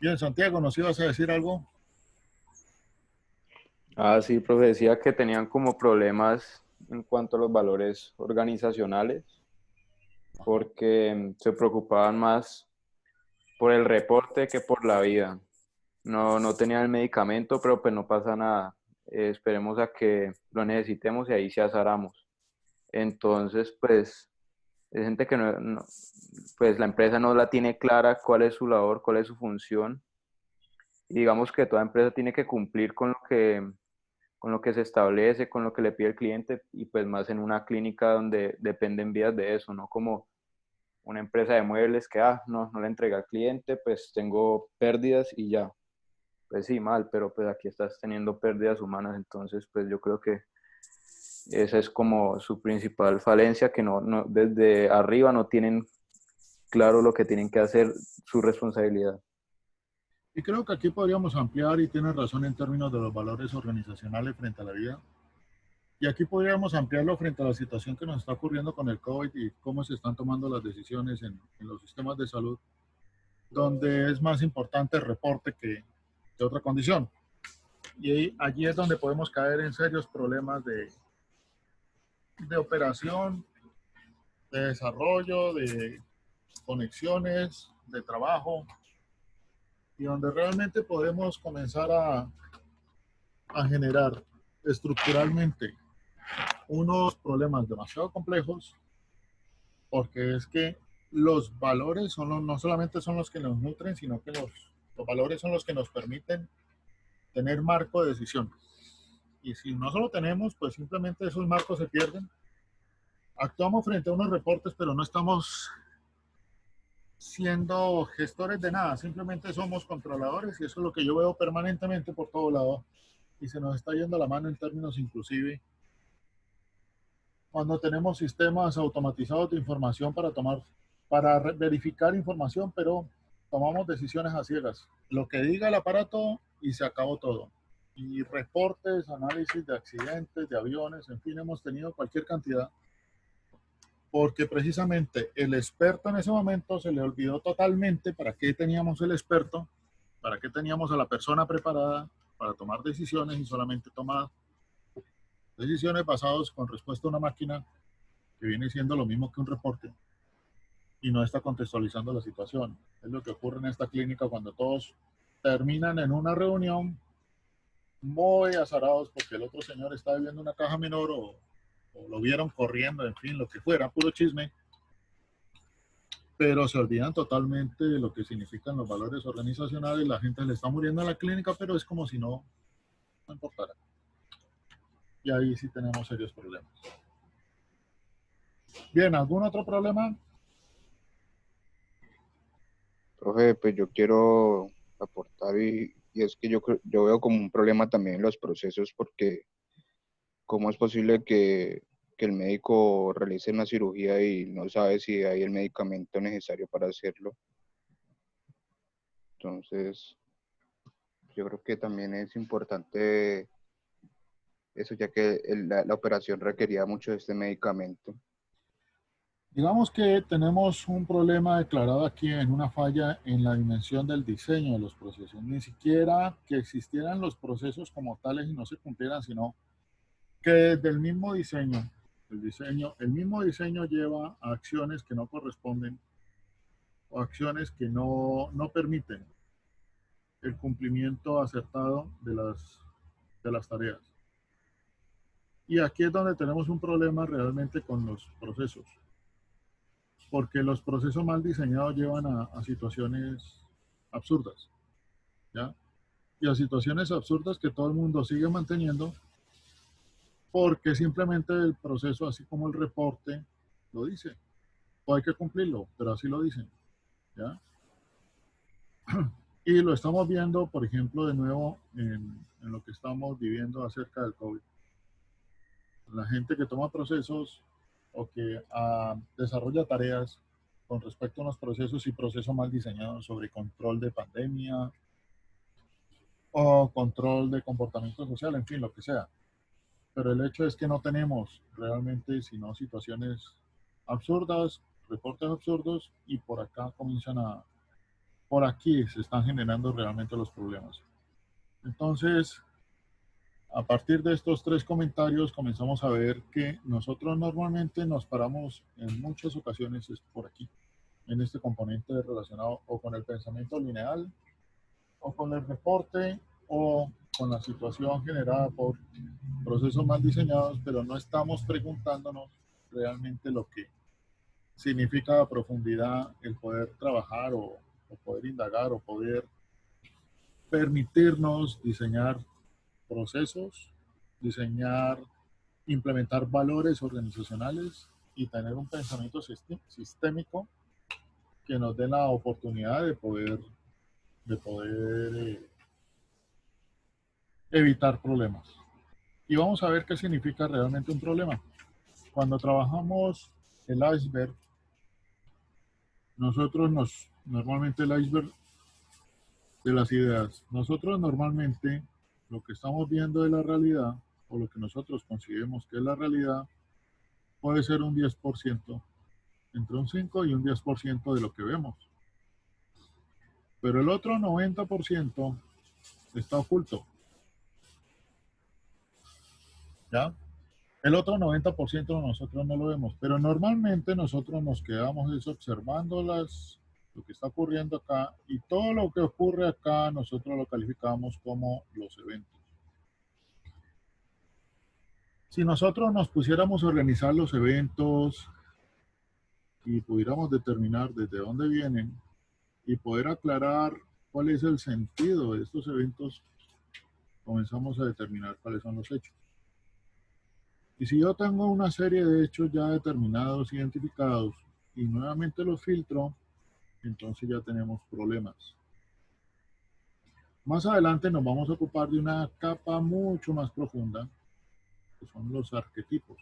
Bien, Santiago, ¿nos ibas a decir algo? Ah, sí, profe, decía que tenían como problemas en cuanto a los valores organizacionales, porque se preocupaban más por el reporte que por la vida. No tenían el medicamento, pero pues no pasa nada. Esperemos a que lo necesitemos y ahí se azaramos. Entonces, pues, es gente que pues la empresa no la tiene clara cuál es su labor, cuál es su función. Y digamos que toda empresa tiene que cumplir con lo que se establece, con lo que le pide el cliente, y pues más en una clínica donde dependen vidas de eso, no como una empresa de muebles que, no le entrega al cliente, pues tengo pérdidas y ya. Pues sí, mal, pero pues aquí estás teniendo pérdidas humanas, entonces pues yo creo que esa es como su principal falencia, que desde arriba no tienen claro lo que tienen que hacer, su responsabilidad. Y creo que aquí podríamos ampliar, y tienes razón en términos de los valores organizacionales frente a la vida. Y aquí podríamos ampliarlo frente a la situación que nos está ocurriendo con el COVID y cómo se están tomando las decisiones en los sistemas de salud, donde es más importante el reporte que otra condición. Y allí es donde podemos caer en serios problemas de operación, de desarrollo, de conexiones, de trabajo, y donde realmente podemos comenzar a generar estructuralmente unos problemas demasiado complejos porque es que los valores no solamente son los que nos nutren, sino que los valores son los que nos permiten tener marco de decisión. Y si no solo tenemos, pues simplemente esos marcos se pierden. Actuamos frente a unos reportes, pero no estamos siendo gestores de nada, simplemente somos controladores y eso es lo que yo veo permanentemente por todo lado y se nos está yendo la mano en términos inclusive cuando tenemos sistemas automatizados de información para verificar información, pero tomamos decisiones a ciegas. Lo que diga el aparato y se acabó todo. Y reportes, análisis de accidentes, de aviones, en fin, hemos tenido cualquier cantidad. Porque precisamente el experto en ese momento se le olvidó totalmente para qué teníamos el experto, para qué teníamos a la persona preparada para tomar decisiones y solamente tomar decisiones basadas con respuesta a una máquina que viene siendo lo mismo que un reporte y no está contextualizando la situación. Es lo que ocurre en esta clínica cuando todos terminan en una reunión muy azarados porque el otro señor está viendo una caja menor o lo vieron corriendo, en fin, lo que fuera, puro chisme, pero se olvidan totalmente de lo que significan los valores organizacionales. La gente le está muriendo en la clínica, pero es como si no importara. Y ahí sí tenemos serios problemas. Bien, ¿algún otro problema? Profe, pues yo quiero aportar y es que yo veo como un problema también en los procesos porque ¿cómo es posible que el médico realice una cirugía y no sabe si hay el medicamento necesario para hacerlo? Entonces, yo creo que también es importante eso, ya que la operación requería mucho de este medicamento. Digamos que tenemos un problema declarado aquí en una falla en la dimensión del diseño de los procesos. Ni siquiera que existieran los procesos como tales y no se cumplieran, sino que desde el mismo diseño, el mismo diseño lleva a acciones que no corresponden o acciones que no permiten el cumplimiento acertado de las tareas. Y aquí es donde tenemos un problema realmente con los procesos, porque los procesos mal diseñados llevan a situaciones absurdas, ¿ya? Y a situaciones absurdas que todo el mundo sigue manteniendo porque simplemente el proceso, así como el reporte, lo dice. O hay que cumplirlo, pero así lo dicen, ¿ya? Y lo estamos viendo, por ejemplo, de nuevo en lo que estamos viviendo acerca del COVID. La gente que toma procesos o que desarrolla tareas con respecto a unos procesos y procesos mal diseñados sobre control de pandemia o control de comportamiento social, en fin, lo que sea. Pero el hecho es que no tenemos realmente sino situaciones absurdas, reportes absurdos y por acá por aquí se están generando realmente los problemas. Entonces, a partir de estos tres comentarios comenzamos a ver que nosotros normalmente nos paramos en muchas ocasiones es por aquí, en este componente relacionado o con el pensamiento lineal, o con el reporte, o con la situación generada por procesos mal diseñados, pero no estamos preguntándonos realmente lo que significa a profundidad el poder trabajar o poder indagar o poder permitirnos diseñar procesos, diseñar, implementar valores organizacionales y tener un pensamiento sistémico que nos dé la oportunidad de poder evitar problemas. Y vamos a ver qué significa realmente un problema. Cuando trabajamos el iceberg, normalmente el iceberg de las ideas, nosotros normalmente lo que estamos viendo de la realidad, o lo que nosotros consideramos que es la realidad, puede ser un 10%, entre un 5 y un 10% de lo que vemos. Pero el otro 90% está oculto. ¿Ya? El otro 90% nosotros no lo vemos, pero normalmente nosotros nos quedamos observando lo que está ocurriendo acá y todo lo que ocurre acá nosotros lo calificamos como los eventos. Si nosotros nos pusiéramos a organizar los eventos y pudiéramos determinar desde dónde vienen y poder aclarar cuál es el sentido de estos eventos, comenzamos a determinar cuáles son los hechos. Y si yo tengo una serie de hechos ya determinados, identificados, y nuevamente los filtro, entonces ya tenemos problemas. Más adelante nos vamos a ocupar de una capa mucho más profunda, que son los arquetipos.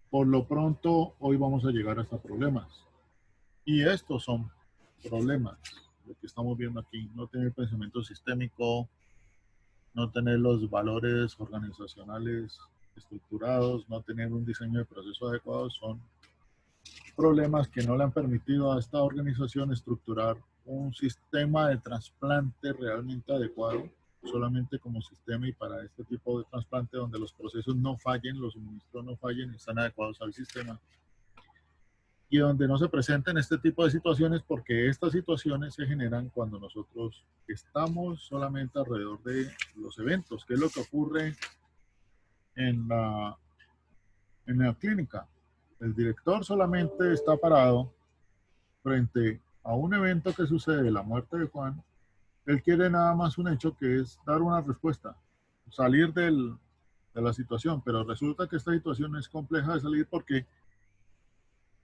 Por lo pronto, hoy vamos a llegar hasta problemas. Y estos son problemas, lo que estamos viendo aquí. No tener pensamiento sistémico, no tener los valores organizacionales estructurados, no tener un diseño de proceso adecuado, son problemas que no le han permitido a esta organización estructurar un sistema de trasplante realmente adecuado, solamente como sistema y para este tipo de trasplante donde los procesos no fallen, los suministros no fallen, están adecuados al sistema. Y donde no se presenten este tipo de situaciones, porque estas situaciones se generan cuando nosotros estamos solamente alrededor de los eventos, que es lo que ocurre en la clínica. El director solamente está parado frente a un evento que sucede, la muerte de Juan. Él quiere nada más un hecho, que es dar una respuesta, salir de la situación, pero resulta que esta situación es compleja de salir porque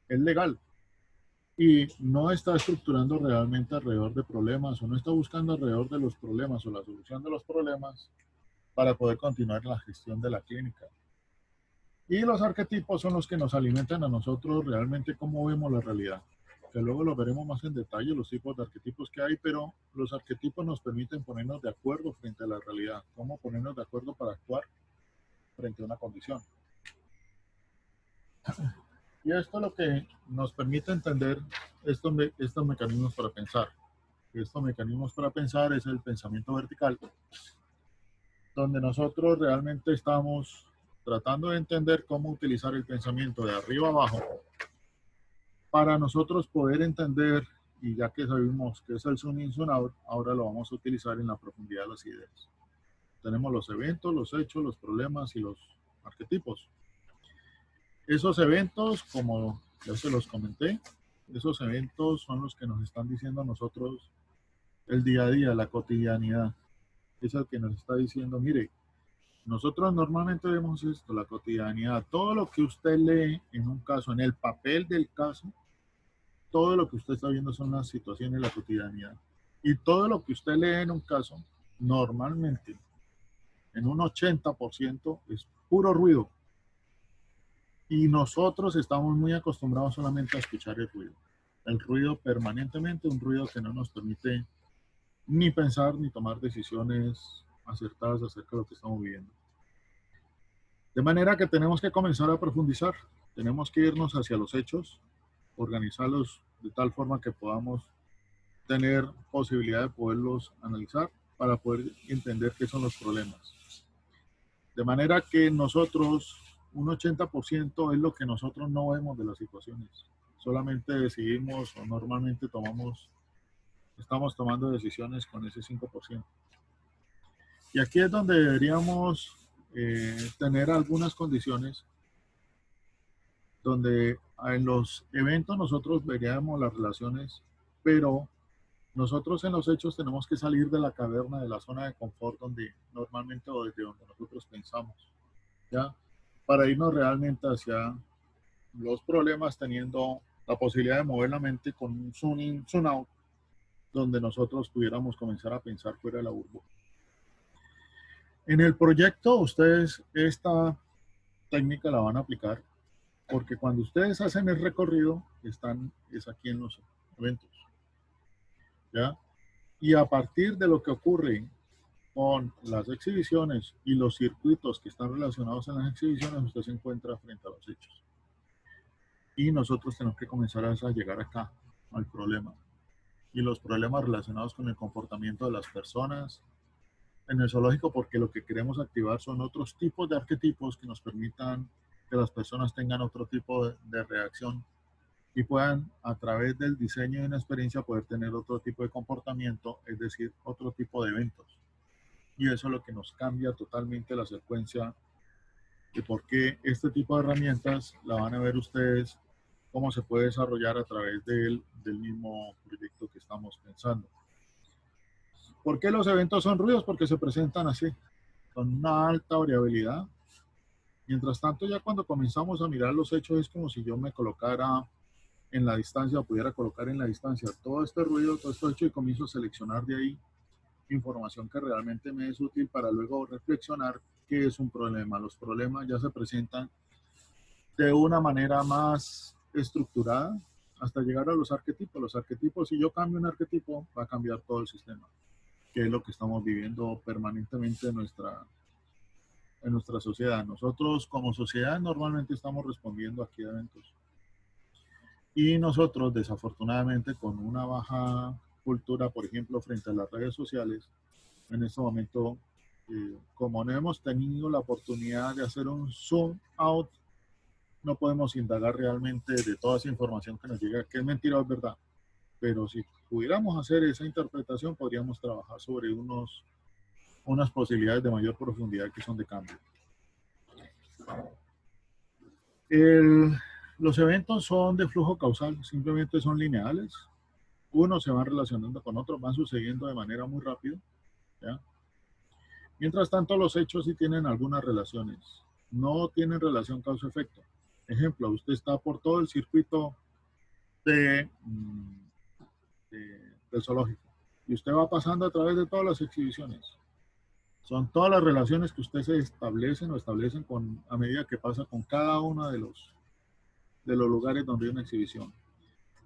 es legal y no está estructurando realmente alrededor de problemas o no está buscando alrededor de los problemas o la solución de los problemas para poder continuar la gestión de la clínica. Y los arquetipos son los que nos alimentan a nosotros realmente cómo vemos la realidad, que luego lo veremos más en detalle, los tipos de arquetipos que hay, pero los arquetipos nos permiten ponernos de acuerdo frente a la realidad, cómo ponernos de acuerdo para actuar frente a una condición. Y esto es lo que nos permite entender estos mecanismos para pensar. Estos mecanismos para pensar es el pensamiento vertical, donde nosotros realmente estamos tratando de entender cómo utilizar el pensamiento de arriba abajo para nosotros poder entender, y ya que sabemos que es el zoom in, zoom out, ahora lo vamos a utilizar en la profundidad de las ideas. Tenemos los eventos, los hechos, los problemas y los arquetipos. Esos eventos, como ya se los comenté, esos eventos son los que nos están diciendo a nosotros el día a día, la cotidianidad. Es el que nos está diciendo, mire, nosotros normalmente vemos esto, la cotidianidad. Todo lo que usted lee en un caso, en el papel del caso, todo lo que usted está viendo son las situaciones de la cotidianidad. Y todo lo que usted lee en un caso, normalmente, en un 80% es puro ruido. Y nosotros estamos muy acostumbrados solamente a escuchar el ruido. El ruido permanentemente, un ruido que no nos permite ni pensar ni tomar decisiones acertadas acerca de lo que estamos viviendo. De manera que tenemos que comenzar a profundizar. Tenemos que irnos hacia los hechos, organizarlos de tal forma que podamos tener posibilidad de poderlos analizar para poder entender qué son los problemas. De manera que nosotros, un 80% es lo que nosotros no vemos de las situaciones. Solamente decidimos o normalmente estamos tomando decisiones con ese 5%. Y aquí es donde deberíamos tener algunas condiciones donde en los eventos nosotros veríamos las relaciones, pero nosotros en los hechos tenemos que salir de la caverna, de la zona de confort donde normalmente o desde donde nosotros pensamos, ¿ya? Para irnos realmente hacia los problemas teniendo la posibilidad de mover la mente con un zoom in, zoom out, donde nosotros pudiéramos comenzar a pensar fuera de la burbuja. En el proyecto ustedes esta técnica la van a aplicar porque cuando ustedes hacen el recorrido es aquí en los eventos, ¿ya? Y a partir de lo que ocurre con las exhibiciones y los circuitos que están relacionados en las exhibiciones, usted se encuentra frente a los hechos. Y nosotros tenemos que comenzar a llegar acá, al problema. Y los problemas relacionados con el comportamiento de las personas en el zoológico, porque lo que queremos activar son otros tipos de arquetipos que nos permitan que las personas tengan otro tipo de reacción y puedan, a través del diseño de una experiencia, poder tener otro tipo de comportamiento, es decir, otro tipo de eventos. Y eso es lo que nos cambia totalmente la secuencia de por qué este tipo de herramientas la van a ver ustedes cómo se puede desarrollar a través del mismo proyecto que estamos pensando. ¿Por qué los eventos son ruidos? Porque se presentan así, con una alta variabilidad. Mientras tanto, ya cuando comenzamos a mirar los hechos, es como si yo me colocara en la distancia o pudiera colocar en la distancia todo este ruido, todo este hecho y comienzo a seleccionar de ahí información que realmente me es útil para luego reflexionar qué es un problema. Los problemas ya se presentan de una manera más estructurada hasta llegar a los arquetipos. Los arquetipos, si yo cambio un arquetipo, va a cambiar todo el sistema, que es lo que estamos viviendo permanentemente en nuestra sociedad. Nosotros como sociedad normalmente estamos respondiendo aquí a eventos. Y nosotros, desafortunadamente, con una baja cultura, por ejemplo, frente a las redes sociales, en este momento, como no hemos tenido la oportunidad de hacer un zoom out, no podemos indagar realmente de toda esa información que nos llega, que es mentira o es verdad. Pero si pudiéramos hacer esa interpretación, podríamos trabajar sobre unas posibilidades de mayor profundidad que son de cambio. Los eventos son de flujo causal, simplemente son lineales. Unos se van relacionando con otros, van sucediendo de manera muy rápida, ¿ya? Mientras tanto, los hechos sí tienen algunas relaciones. No tienen relación causa-efecto. Ejemplo, usted está por todo el circuito del zoológico y usted va pasando a través de todas las exhibiciones. Son todas las relaciones que usted se establecen a medida que pasa con cada uno de los lugares donde hay una exhibición.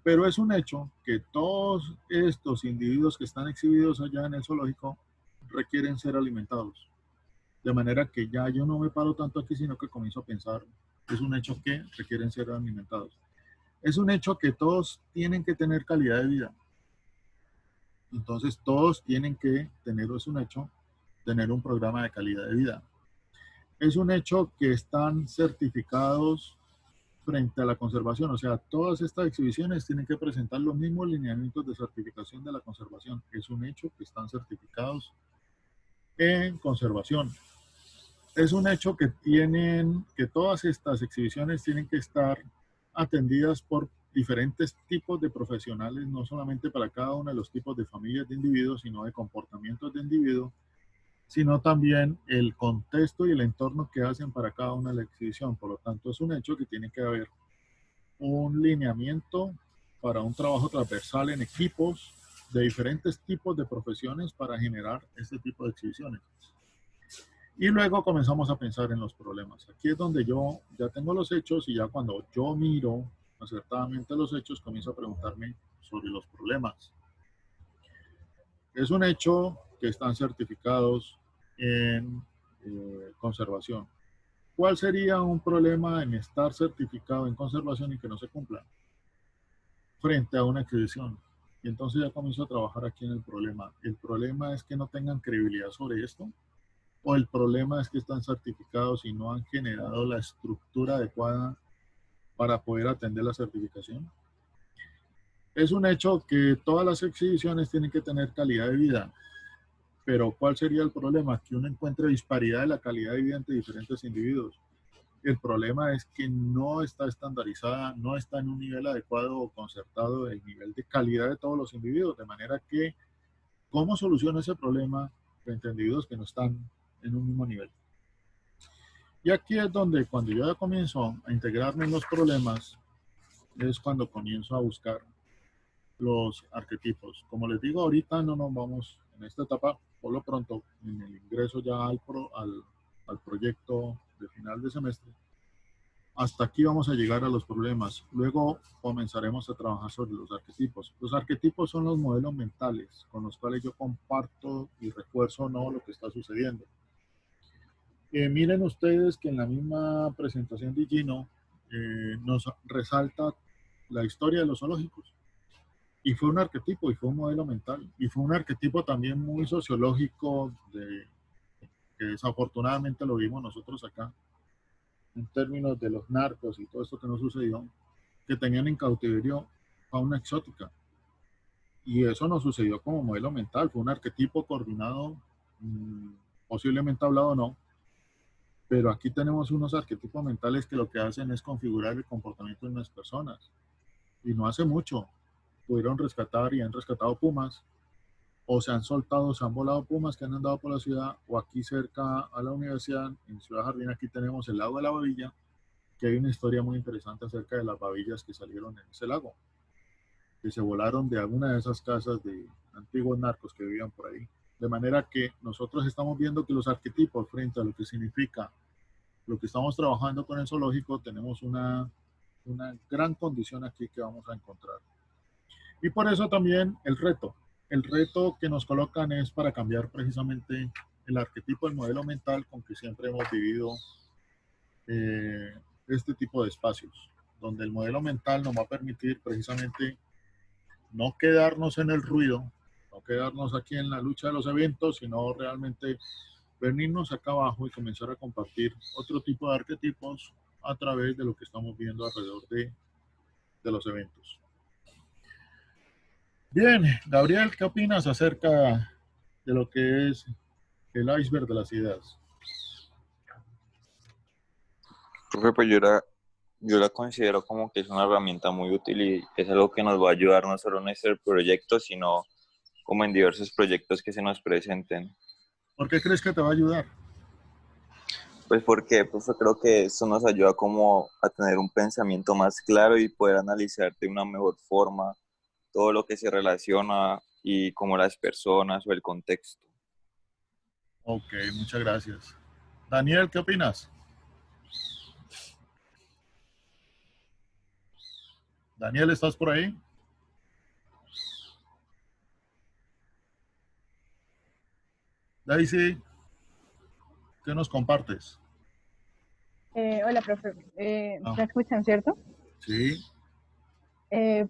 Pero es un hecho que todos estos individuos que están exhibidos allá en el zoológico requieren ser alimentados. De manera que ya yo no me paro tanto aquí, sino que comienzo a pensar, es un hecho que requieren ser alimentados. Es un hecho que todos tienen que tener calidad de vida. Entonces todos tienen que tener, es un hecho, tener un programa de calidad de vida. Es un hecho que están certificados frente a la conservación, o sea, todas estas exhibiciones tienen que presentar los mismos lineamientos de certificación de la conservación. Es un hecho que están certificados en conservación. Es un hecho que todas estas exhibiciones tienen que estar atendidas por diferentes tipos de profesionales, no solamente para cada uno de los tipos de familias de individuos, sino de comportamientos de individuos, sino también el contexto y el entorno que hacen para cada una de la exhibición. Por lo tanto, es un hecho que tiene que haber un lineamiento para un trabajo transversal en equipos de diferentes tipos de profesiones para generar este tipo de exhibiciones. Y luego comenzamos a pensar en los problemas. Aquí es donde yo ya tengo los hechos y ya cuando yo miro acertadamente los hechos, comienzo a preguntarme sobre los problemas. Es un hecho que están certificados en conservación. ¿Cuál sería un problema en estar certificado en conservación y que no se cumpla frente a una exhibición? Y entonces ya comienzo a trabajar aquí en el problema. ¿El problema es que no tengan credibilidad sobre esto? ¿O el problema es que están certificados y no han generado la estructura adecuada para poder atender la certificación? Es un hecho que todas las exhibiciones tienen que tener calidad de vida. Pero ¿cuál sería el problema? Que uno encuentre disparidad de la calidad de vida entre diferentes individuos. El problema es que no está estandarizada, no está en un nivel adecuado o concertado el nivel de calidad de todos los individuos. De manera que, ¿cómo soluciona ese problema frente a individuos que no están en un mismo nivel? Y aquí es donde, cuando yo ya comienzo a integrarme en los problemas, es cuando comienzo a buscar los arquetipos. Como les digo, ahorita no nos vamos en esta etapa, por lo pronto, en el ingreso ya al proyecto de final de semestre. Hasta aquí vamos a llegar a los problemas. Luego comenzaremos a trabajar sobre los arquetipos. Los arquetipos son los modelos mentales con los cuales yo comparto y refuerzo no lo que está sucediendo. Miren ustedes que en la misma presentación de Gino nos resalta la historia de los zoológicos. Y fue un arquetipo y fue un modelo mental. Y fue un arquetipo también muy sociológico que desafortunadamente lo vimos nosotros acá, en términos de los narcos y todo esto que nos sucedió, que tenían en cautiverio fauna exótica. Y eso no sucedió como modelo mental, fue un arquetipo coordinado, posiblemente hablado o no, pero aquí tenemos unos arquetipos mentales que lo que hacen es configurar el comportamiento de unas personas. Y no hace mucho pudieron rescatar y han rescatado pumas, o se han soltado, se han volado pumas que han andado por la ciudad, o aquí cerca a la universidad, en Ciudad Jardín, aquí tenemos el lago de la Babilla, que hay una historia muy interesante acerca de las babillas que salieron en ese lago, que se volaron de alguna de esas casas de antiguos narcos que vivían por ahí. De manera que nosotros estamos viendo que los arquetipos frente a lo que significa lo que estamos trabajando con el zoológico, tenemos una gran condición aquí que vamos a encontrar. Y por eso también el reto. El reto que nos colocan es para cambiar precisamente el arquetipo, el modelo mental con que siempre hemos vivido este tipo de espacios, donde el modelo mental nos va a permitir precisamente no quedarnos en el ruido, no quedarnos aquí en la lucha de los eventos, sino realmente venirnos acá abajo y comenzar a compartir otro tipo de arquetipos a través de lo que estamos viendo alrededor de los eventos. Bien, Gabriel, ¿qué opinas acerca de lo que es el iceberg de las ideas? Profe, pues yo la considero como que es una herramienta muy útil y es algo que nos va a ayudar no solo en este proyecto, sino como en diversos proyectos que se nos presenten. ¿Por qué crees que te va a ayudar? Pues porque profe, creo que eso nos ayuda como a tener un pensamiento más claro y poder analizar de una mejor forma todo lo que se relaciona y como las personas o el contexto. Ok, muchas gracias. Daniel, ¿qué opinas? Daniel, ¿estás por ahí? Daisy, ¿qué nos compartes? Hola, profe. Ah, ¿Me escuchan, cierto? sí,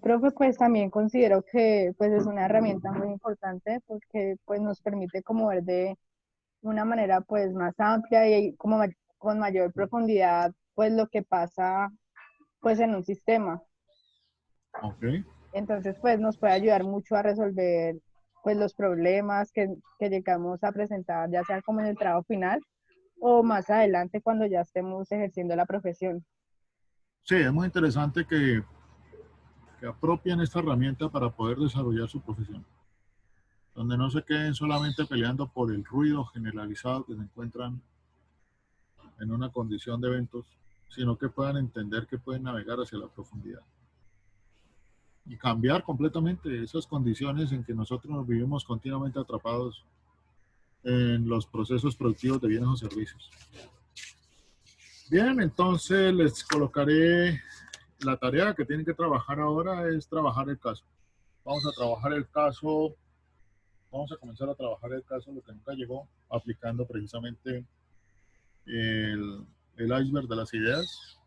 Profe, pues también considero que pues es una herramienta muy importante porque pues nos permite como ver de una manera pues más amplia y como con mayor profundidad pues lo que pasa pues en un sistema. ok. Entonces pues nos puede ayudar mucho a resolver pues los problemas que llegamos a presentar, ya sea como en el trabajo final o más adelante cuando ya estemos ejerciendo la profesión. Sí, es muy interesante que apropien esta herramienta para poder desarrollar su profesión, donde no se queden solamente peleando por el ruido generalizado que se encuentran en una condición de eventos, sino que puedan entender que pueden navegar hacia la profundidad y cambiar completamente esas condiciones en que nosotros nos vivimos continuamente atrapados en los procesos productivos de bienes o servicios. Bien, entonces les colocaré la tarea que tienen que trabajar ahora es trabajar el caso. Vamos a trabajar el caso, vamos a comenzar a trabajar el caso, lo que nunca llegó, aplicando precisamente el iceberg de las ideas.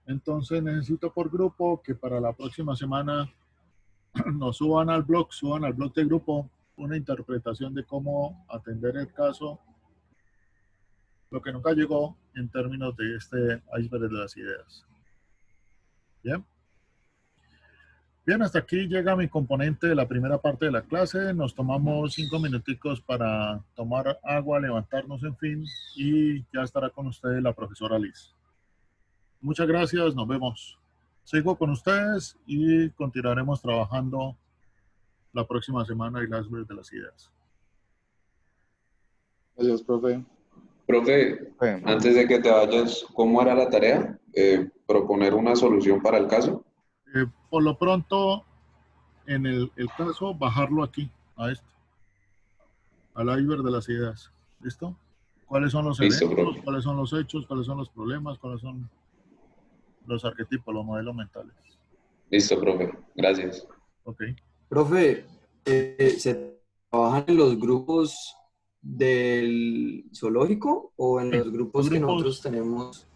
Entonces necesito por grupo que para la próxima semana nos suban al blog de grupo, una interpretación de cómo atender el caso, lo que nunca llegó en términos de este iceberg de las ideas. Bien. Bien, hasta aquí llega mi componente de la primera parte de la clase. Nos tomamos 5 minuticos para tomar agua, levantarnos, en fin, y ya estará con ustedes la profesora Liz. Muchas gracias, nos vemos. Sigo con ustedes y continuaremos trabajando la próxima semana y las de las ideas. Gracias, profe. Profe, Bueno, antes de que te vayas, ¿cómo era la tarea? ¿Proponer una solución para el caso? Por lo pronto, en el caso, bajarlo aquí, a esto, al iceberg de las ideas. ¿Listo? ¿Cuáles son los Listo, eventos? profe. ¿Cuáles son los hechos? ¿Cuáles son los problemas? ¿Cuáles son los arquetipos, los modelos mentales? Listo, profe. Gracias. Ok. Profe, ¿se trabajan en los grupos del zoológico o en Sí, los los grupos que nosotros grupos, tenemos?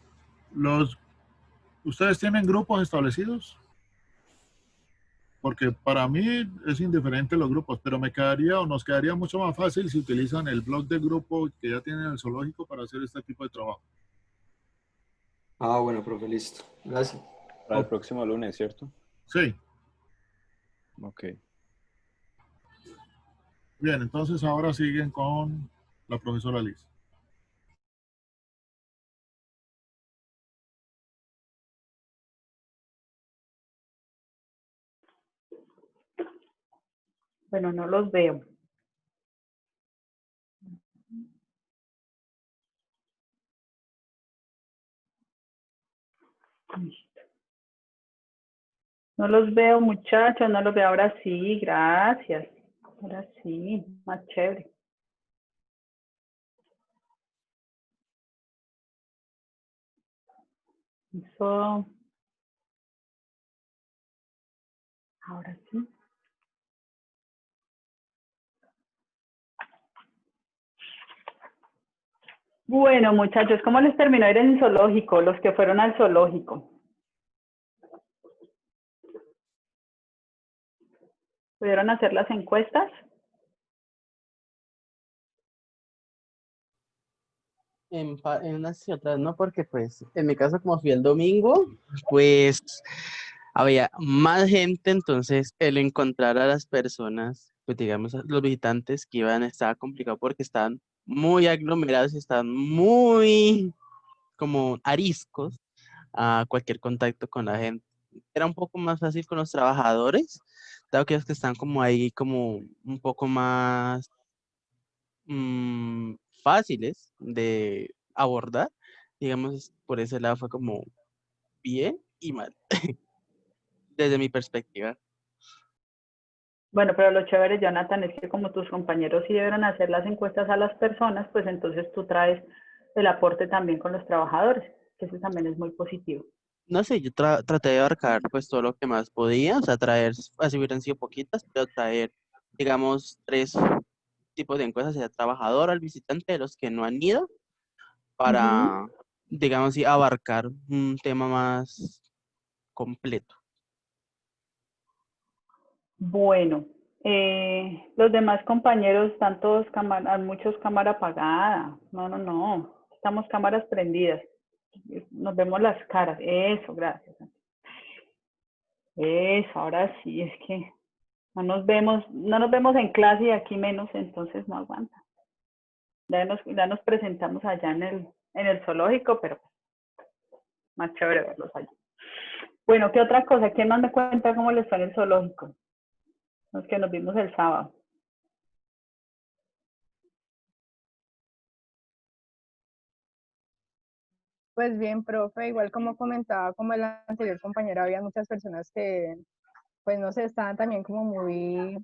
¿ustedes tienen grupos establecidos? Porque para mí es indiferente los grupos, pero me quedaría o nos quedaría mucho más fácil si utilizan el blog de grupo que ya tienen el zoológico para hacer este tipo de trabajo. Ah, bueno, profe, listo. Gracias. Para el Ok. próximo lunes, ¿cierto? Sí. Ok. Bien, entonces ahora siguen con la profesora Liz. Bueno, no los veo. No los veo, muchachos, no los veo. Ahora sí, gracias. Ahora sí, más chévere. Eso. Ahora sí. Bueno, muchachos, ¿cómo les terminó de ir en el zoológico? Los que fueron al zoológico. ¿Pudieron hacer las encuestas? En unas y otras no, porque pues en mi caso como fui el domingo, pues había más gente, entonces el encontrar a las personas, pues digamos a los visitantes que iban estaba complicado porque estaban muy aglomerados y estaban muy como ariscos a cualquier contacto con la gente. Era un poco más fácil con los trabajadores, dado que ellos que están como ahí como un poco más fáciles de abordar, digamos, por ese lado fue como bien y mal, desde mi perspectiva. Bueno, pero lo chévere, Jonathan, es que como tus compañeros sí debieron hacer las encuestas a las personas, pues entonces tú traes el aporte también con los trabajadores, que eso también es muy positivo. No sé, yo traté de abarcar pues todo lo que más podía, o sea, traer, así hubieran sido poquitas, pero traer, digamos, 3 tipos de encuestas, sea trabajador, al visitante, de los que no han ido, para, digamos, sí, abarcar un tema más completo. Bueno, los demás compañeros están todos muchos cámara apagada. No. Estamos cámaras prendidas. Nos vemos las caras. Eso, gracias. Eso, ahora sí, es que no nos vemos en clase y aquí menos, entonces no aguanta. Ya nos presentamos allá en el zoológico, pero más chévere verlos allá. Bueno, ¿qué otra cosa? ¿Quién más me cuenta cómo les fue en el zoológico? Los que nos vimos el sábado. Pues bien, profe, igual como comentaba como el anterior compañero, había muchas personas que, pues no sé, estaban también como muy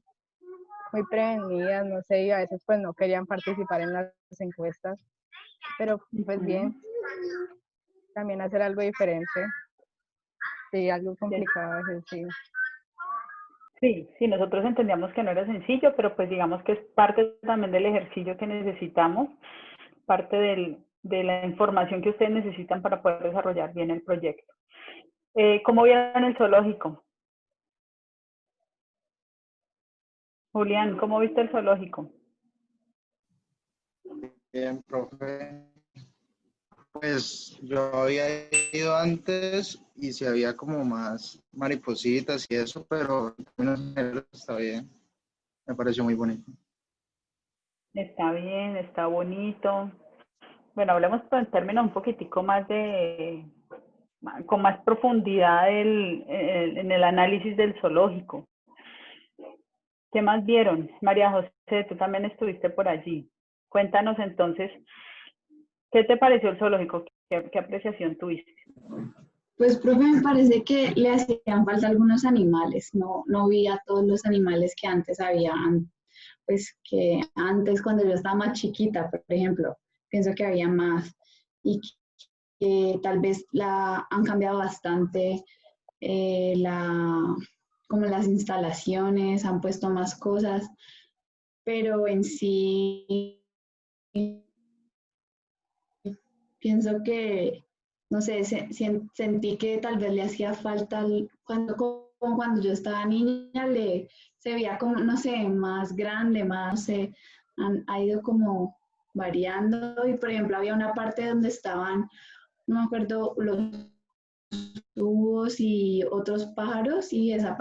prevenidas, no sé, y a veces pues no querían participar en las encuestas, pero pues bien, también hacer algo diferente, sí, algo complicado a veces, sí. Sí, nosotros entendíamos que no era sencillo, pero pues digamos que es parte también del ejercicio que necesitamos, parte de la información que ustedes necesitan para poder desarrollar bien el proyecto. ¿Cómo vieron el zoológico? Julián, ¿cómo viste el zoológico? Bien, profe. Pues yo había ido antes y si había como más maripositas y eso, pero está bien. Me pareció muy bonito. Está bien, está bonito. Bueno, hablemos en términos un poquitico más con más profundidad en el análisis del zoológico. ¿Qué más vieron? María José, tú también estuviste por allí. Cuéntanos entonces, ¿qué te pareció el zoológico? ¿Qué apreciación tuviste? Pues, profe, me parece que le hacían falta algunos animales. No vi a todos los animales que antes había, pues que antes cuando yo estaba más chiquita, por ejemplo, pienso que había más y que tal vez han cambiado bastante como las instalaciones, han puesto más cosas, pero en sí pienso que, no sé, sentí que tal vez le hacía falta, como cuando yo estaba niña, se veía como, no sé, más grande, más, ha ido como variando. Y por ejemplo, había una parte donde estaban, no me acuerdo, los tubos y otros pájaros, y toda esa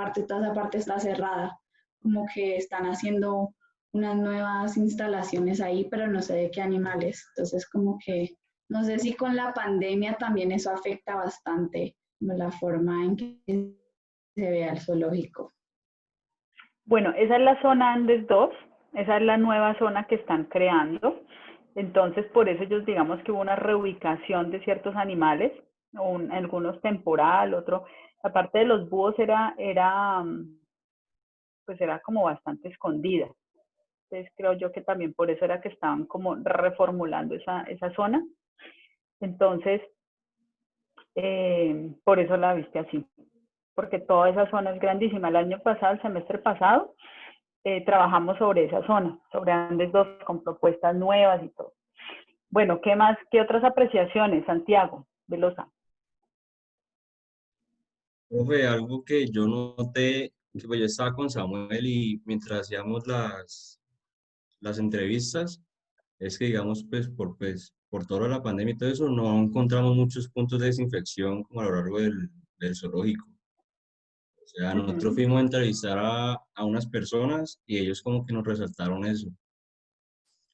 parte está cerrada. Como que están haciendo unas nuevas instalaciones ahí, pero no sé de qué animales. Entonces, como que no sé si con la pandemia también eso afecta bastante la forma en que se vea el zoológico. Bueno, esa es la zona Andes 2, esa es la nueva zona que están creando. Entonces, por eso ellos digamos que hubo una reubicación de ciertos animales, algunos temporal, otro, la parte de los búhos pues era como bastante escondida. Entonces creo yo que también por eso era que estaban como reformulando esa zona. Entonces, por eso la viste así, porque toda esa zona es grandísima. El año pasado, el semestre pasado, trabajamos sobre esa zona, sobre Andes 2, con propuestas nuevas y todo. Bueno, ¿qué más? ¿Qué otras apreciaciones, Santiago Velosa? Profe, algo que yo noté, que pues yo estaba con Samuel y mientras hacíamos las entrevistas, es que digamos, por toda la pandemia y todo eso, no encontramos muchos puntos de desinfección como a lo largo del zoológico. O sea, nosotros fuimos a entrevistar a unas personas y ellos como que nos resaltaron eso,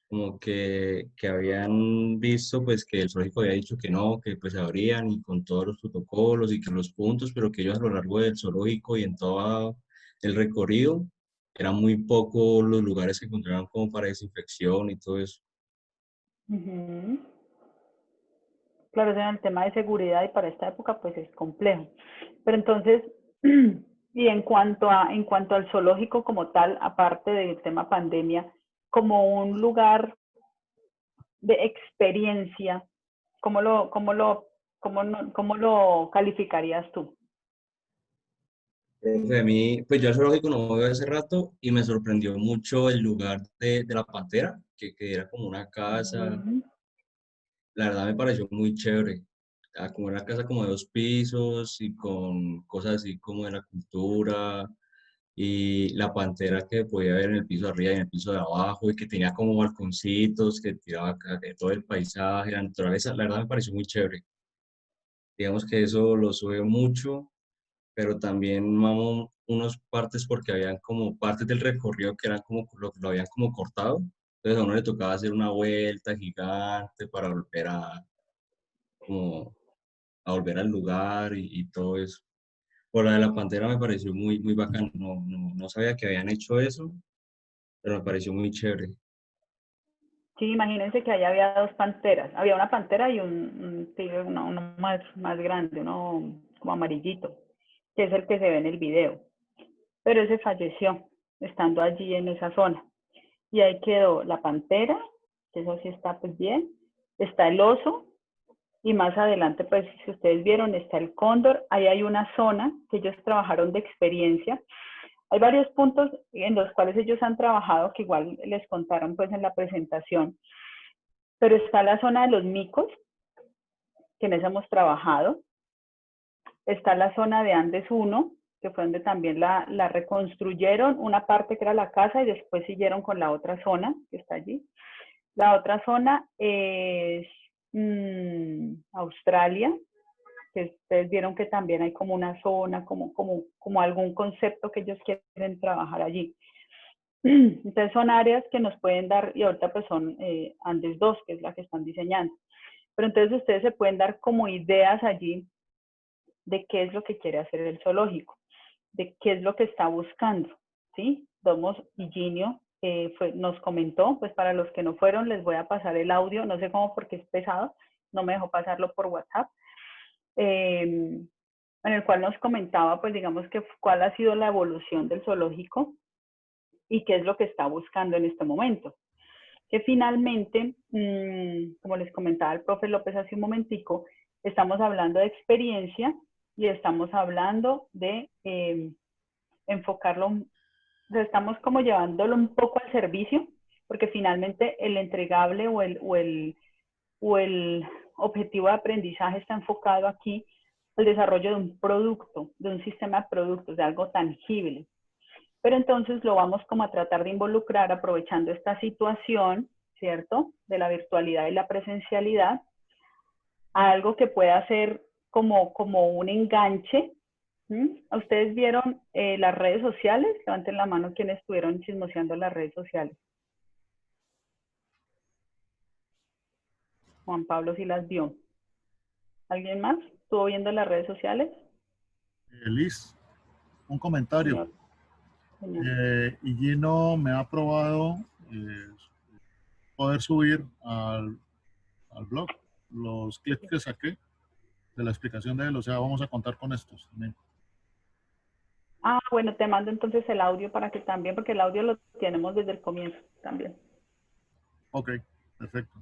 como que habían visto pues que el zoológico había dicho que no, que pues se abrían y con todos los protocolos y que los puntos, pero que ellos a lo largo del zoológico y en todo el recorrido eran muy pocos los lugares que encontraban como para desinfección y todo eso. Claro, en el tema de seguridad y para esta época pues es complejo. Pero entonces, y en cuanto al zoológico como tal, aparte del tema pandemia, como un lugar de experiencia, cómo lo calificarías tú? Profe, a mí, pues yo al zoológico no voy hace rato y me sorprendió mucho el lugar de la pantera, que era como una casa. La verdad me pareció muy chévere. Como una casa como de 2 pisos y con cosas así como de la cultura y la pantera que podía ver en el piso de arriba y en el piso de abajo y que tenía como balconcitos que tiraba todo el paisaje, la naturaleza. La verdad me pareció muy chévere. Digamos que eso lo sube mucho, pero también mamo unos partes porque habían como partes del recorrido que eran como, lo habían como cortado. Entonces a uno le tocaba hacer una vuelta gigante para volver como, a volver al lugar y todo eso. Por la de la Pantera me pareció muy, muy bacano. No sabía que habían hecho eso, pero me pareció muy chévere. Sí, imagínense que allá había dos panteras. Había una pantera y un tigre, uno más grande, uno como amarillito, que es el que se ve en el video. Pero ese falleció estando allí en esa zona. Y ahí quedó la pantera, que eso sí está pues bien. Está el oso, y más adelante, pues si ustedes vieron, está el cóndor. Ahí hay una zona que ellos trabajaron de experiencia. Hay varios puntos en los cuales ellos han trabajado que igual les contaron pues en la presentación. Pero está la zona de los micos, que en esa hemos trabajado. Está la zona de Andes 1, que fue donde también la reconstruyeron, una parte que era la casa y después siguieron con la otra zona que está allí. La otra zona es Australia, que ustedes vieron que también hay como una zona, como algún concepto que ellos quieren trabajar allí. Entonces son áreas que nos pueden dar, y ahorita pues son Andes 2, que es la que están diseñando. Pero entonces ustedes se pueden dar como ideas allí de qué es lo que quiere hacer el zoológico, de qué es lo que está buscando, ¿sí? Domos Higinio nos comentó, pues para los que no fueron les voy a pasar el audio, no sé cómo porque es pesado, no me dejó pasarlo por WhatsApp, en el cual nos comentaba, pues digamos que cuál ha sido la evolución del zoológico y qué es lo que está buscando en este momento. Que finalmente, como les comentaba el profe López hace un momentico, estamos hablando de experiencia y estamos hablando de enfocarlo, estamos como llevándolo un poco al servicio, porque finalmente el entregable o el objetivo de aprendizaje está enfocado aquí al desarrollo de un producto, de un sistema de productos, de algo tangible. Pero entonces lo vamos como a tratar de involucrar aprovechando esta situación, ¿cierto? De la virtualidad y la presencialidad, a algo que pueda ser como un enganche. ¿Ustedes vieron las redes sociales? Levanten la mano quienes estuvieron chismoseando las redes sociales. Juan Pablo sí las vio. ¿Alguien más estuvo viendo las redes sociales? Liz, un comentario. Señor. Y Gino me ha aprobado poder subir al blog los clips que saqué de la explicación de él. O sea, vamos a contar con estos también. Ah, bueno, te mando entonces el audio para que también, porque el audio lo tenemos desde el comienzo también. Ok, perfecto.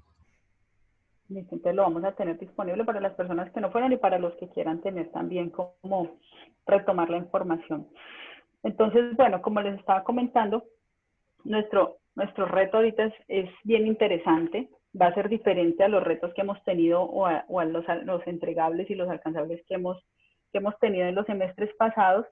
Listo, entonces lo vamos a tener disponible para las personas que no fueron y para los que quieran tener también como retomar la información. Entonces, bueno, como les estaba comentando, nuestro reto ahorita es bien interesante. Va a ser diferente a los retos que hemos tenido o a los entregables y los alcanzables que hemos tenido en los semestres pasados.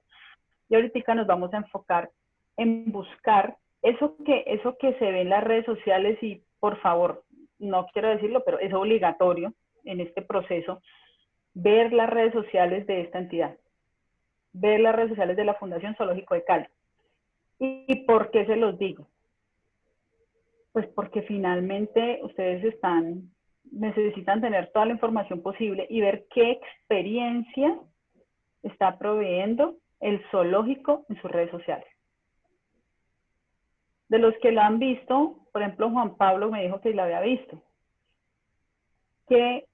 Y ahorita nos vamos a enfocar en buscar eso que se ve en las redes sociales y, por favor, no quiero decirlo, pero es obligatorio en este proceso ver las redes sociales de esta entidad, ver las redes sociales de la Fundación Zoológico de Cali. ¿Y por qué se los digo? Pues porque finalmente ustedes necesitan tener toda la información posible y ver qué experiencia está proveyendo el zoológico en sus redes sociales. De los que lo han visto, por ejemplo, Juan Pablo me dijo que lo había visto. ¿Qué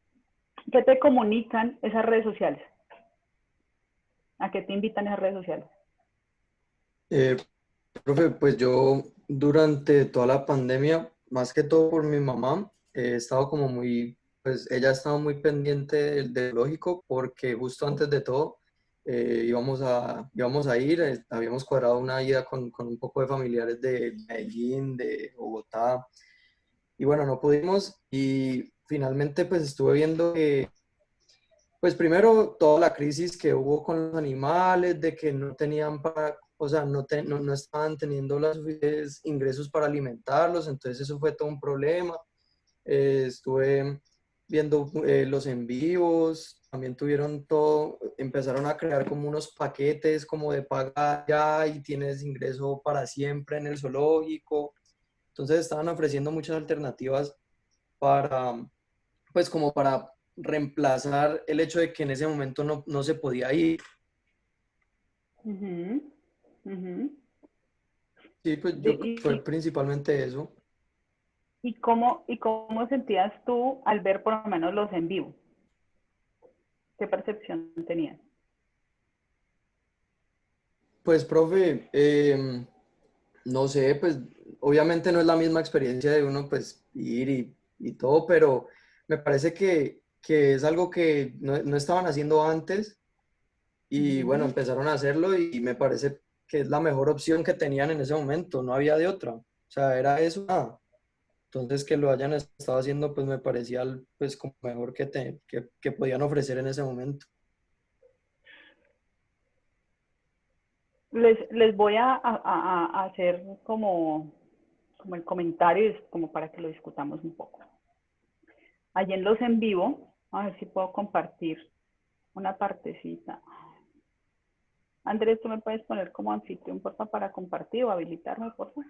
te comunican esas redes sociales? ¿A qué te invitan esas redes sociales? Profe, pues yo durante toda la pandemia, más que todo por mi mamá, he estado como pues ella ha estado muy pendiente del zoológico porque justo antes de todo íbamos a ir, habíamos cuadrado una ida con un poco de familiares de Medellín, de Bogotá, y bueno, no pudimos y finalmente pues estuve viendo que, pues primero toda la crisis que hubo con los animales, de que no tenían o sea, no estaban teniendo los suficientes ingresos para alimentarlos, entonces eso fue todo un problema. Estuve viendo los en vivos, también empezaron a crear como unos paquetes como de paga ya y tienes ingreso para siempre en el zoológico. Entonces estaban ofreciendo muchas alternativas pues como para reemplazar el hecho de que en ese momento no se podía ir. Uh-huh. Uh-huh. Sí, pues yo fue principalmente eso. ¿Y cómo sentías tú al ver por lo menos los en vivo? ¿Qué percepción tenías? Pues, profe, no sé, pues obviamente no es la misma experiencia de uno pues ir y todo, pero me parece que es algo que no estaban haciendo antes y bueno, empezaron a hacerlo y me parece que es la mejor opción que tenían en ese momento, no había de otra, o sea, era eso, nada. Entonces que lo hayan estado haciendo pues me parecía pues como mejor que podían ofrecer en ese momento. Les voy a hacer como el comentario, como para que lo discutamos un poco. Allí en los en vivo, a ver si puedo compartir una partecita. Andrés, ¿tú me puedes poner como anfitrión, porfa, para compartir o habilitarme, porfa?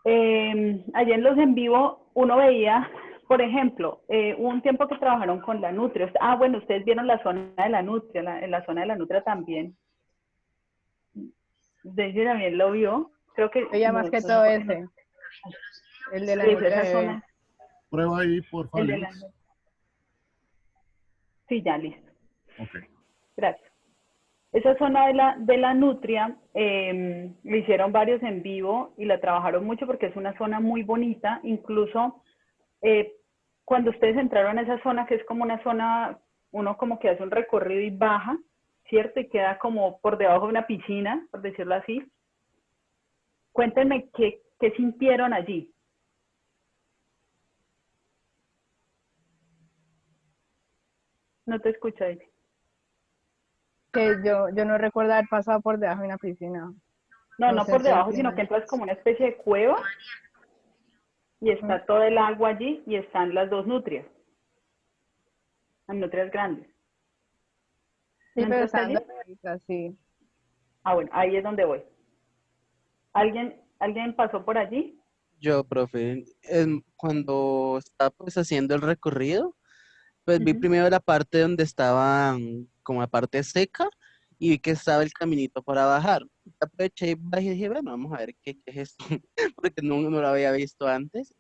Allí en los en vivo, uno veía, por ejemplo, hubo un tiempo que trabajaron con la nutria. Bueno, ustedes vieron la zona de la nutria, en la zona de la nutria también. Daisy también lo vio. Creo que... Ella más que todo ese. El de la nutria de bebé. Prueba ahí, por favor. Sí, ya, listo. Ok. Gracias. Esa zona de la nutria le hicieron varios en vivo y la trabajaron mucho porque es una zona muy bonita. Incluso cuando ustedes entraron a esa zona, que es como una zona, uno como que hace un recorrido y baja, ¿cierto? Y queda como por debajo de una piscina, por decirlo así. Cuéntenme qué sintieron allí. No te escucho, Daisy. Que yo no recuerdo haber pasado por debajo de una piscina. No por debajo, sino que entras como una especie de cueva y está todo el agua allí y están las dos nutrias. Las nutrias grandes. Sí, pero están sí. Bueno, ahí es donde voy. ¿Alguien pasó por allí? Yo, profe, cuando estaba pues haciendo el recorrido, pues vi primero la parte donde estaba como la parte seca y vi que estaba el caminito para bajar. Aproveché y bajé y dije, bueno, vamos a ver qué es esto, porque no lo había visto antes.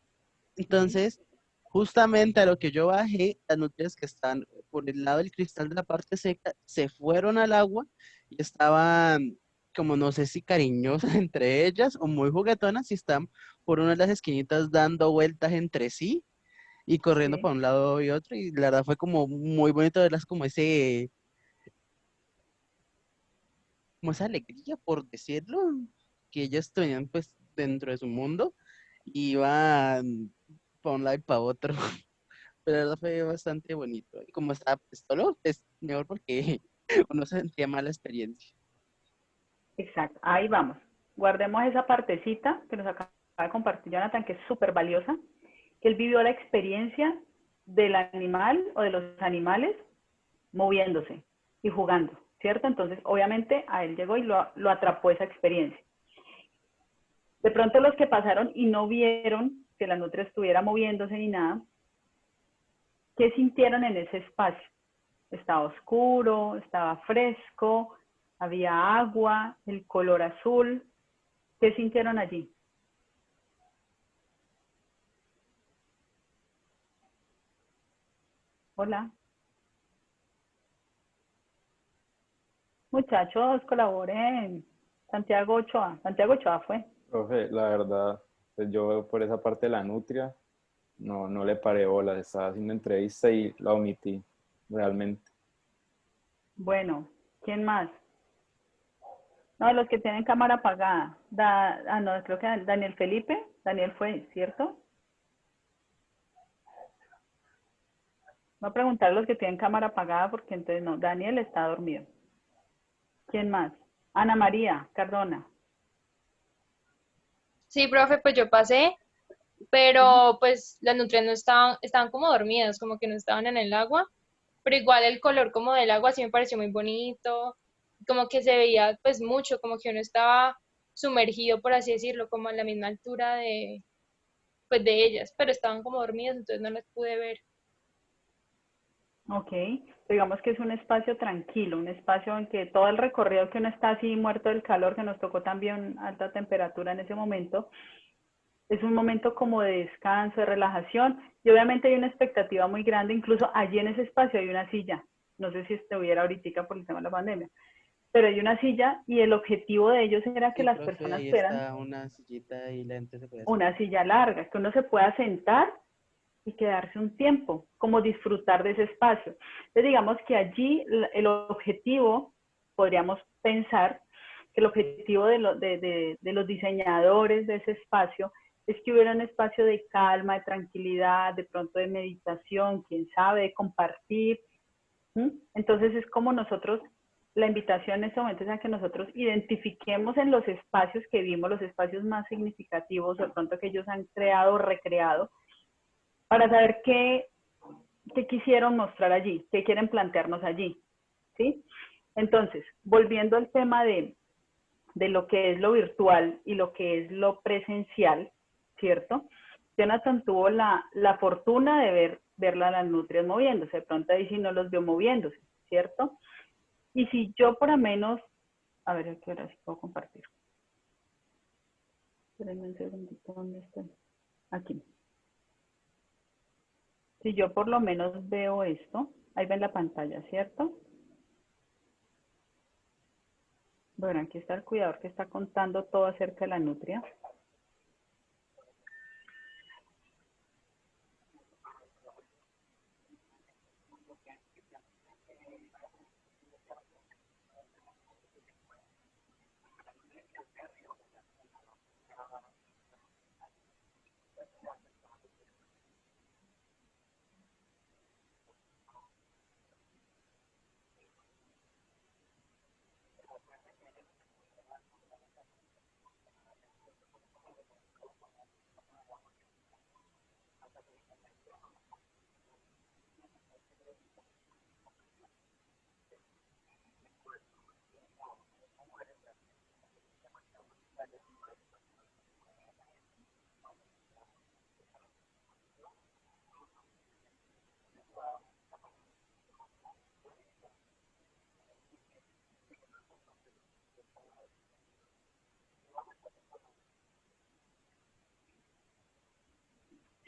Entonces, justamente a lo que yo bajé, las nutrias que están por el lado del cristal de la parte seca se fueron al agua y estaban como no sé si cariñosas entre ellas o muy juguetonas y están por una de las esquinitas dando vueltas entre sí y corriendo Sí. para un lado y otro. Y la verdad fue como muy bonito verlas como esa alegría, por decirlo, que ellas tenían pues dentro de su mundo y iban para un lado y para otro. Pero la verdad fue bastante bonito. Y como estaba pues, solo, es mejor porque uno se sentía mala experiencia. Exacto, ahí vamos. Guardemos esa partecita que nos acaba de compartir Jonathan, que es súper valiosa, que él vivió la experiencia del animal o de los animales moviéndose y jugando, ¿cierto? Entonces, obviamente, a él llegó y lo atrapó esa experiencia. De pronto los que pasaron y no vieron que la nutria estuviera moviéndose ni nada, ¿qué sintieron en ese espacio? Estaba oscuro, estaba fresco, había agua, el color azul. ¿Qué sintieron allí? Hola. Muchachos, colaboren. Santiago Ochoa. Santiago Ochoa fue. Profe, la verdad, pues yo por esa parte de la nutria no le paré bolas, estaba haciendo entrevista y la omití, realmente. Bueno, ¿quién más? No, los que tienen cámara apagada. No, creo que Daniel Felipe. Daniel fue, ¿cierto? Voy a preguntar a los que tienen cámara apagada porque entonces no. Daniel está dormido. ¿Quién más? Ana María Cardona. Sí, profe, pues yo pasé, pero pues las nutrias no estaban como dormidas, como que no estaban en el agua, pero igual el color como del agua sí me pareció muy bonito, como que se veía pues mucho, como que uno estaba sumergido, por así decirlo, como a la misma altura de, pues de ellas, pero estaban como dormidas, entonces no las pude ver. Ok, digamos que es un espacio tranquilo, un espacio en que todo el recorrido que uno está así muerto del calor, que nos tocó también alta temperatura en ese momento, es un momento como de descanso, de relajación, y obviamente hay una expectativa muy grande, incluso allí en ese espacio hay una silla, no sé si estuviera ahorita por el tema de la pandemia, pero hay una silla y el objetivo de ellos era que Sí, las profe, personas ahí fueran está una sillita y la gente se puede una sentar. silla larga, que uno se pueda sentar y quedarse un tiempo, como disfrutar de ese espacio. Entonces, digamos que allí el objetivo, podríamos pensar que el objetivo de los diseñadores de ese espacio es que hubiera un espacio de calma, de tranquilidad, de pronto de meditación, quién sabe, de compartir. Entonces es como nosotros, la invitación en este momento es a que nosotros identifiquemos en los espacios que vimos, los espacios más significativos, de pronto que ellos han creado o recreado, para saber qué quisieron mostrar allí, qué quieren plantearnos allí, ¿sí? Entonces, volviendo al tema de lo que es lo virtual y lo que es lo presencial, ¿cierto? Jonathan tuvo la fortuna de verla a las nutrias moviéndose, de pronto ahí sí no los vio moviéndose, ¿cierto? Y si yo por lo menos, a ver, ¿a qué hora sí puedo compartir? Espérenme un segundito, ¿dónde estoy? Aquí. Si yo por lo menos veo esto, ahí ven la pantalla, ¿cierto? Bueno, aquí está el cuidador que está contando todo acerca de la nutria.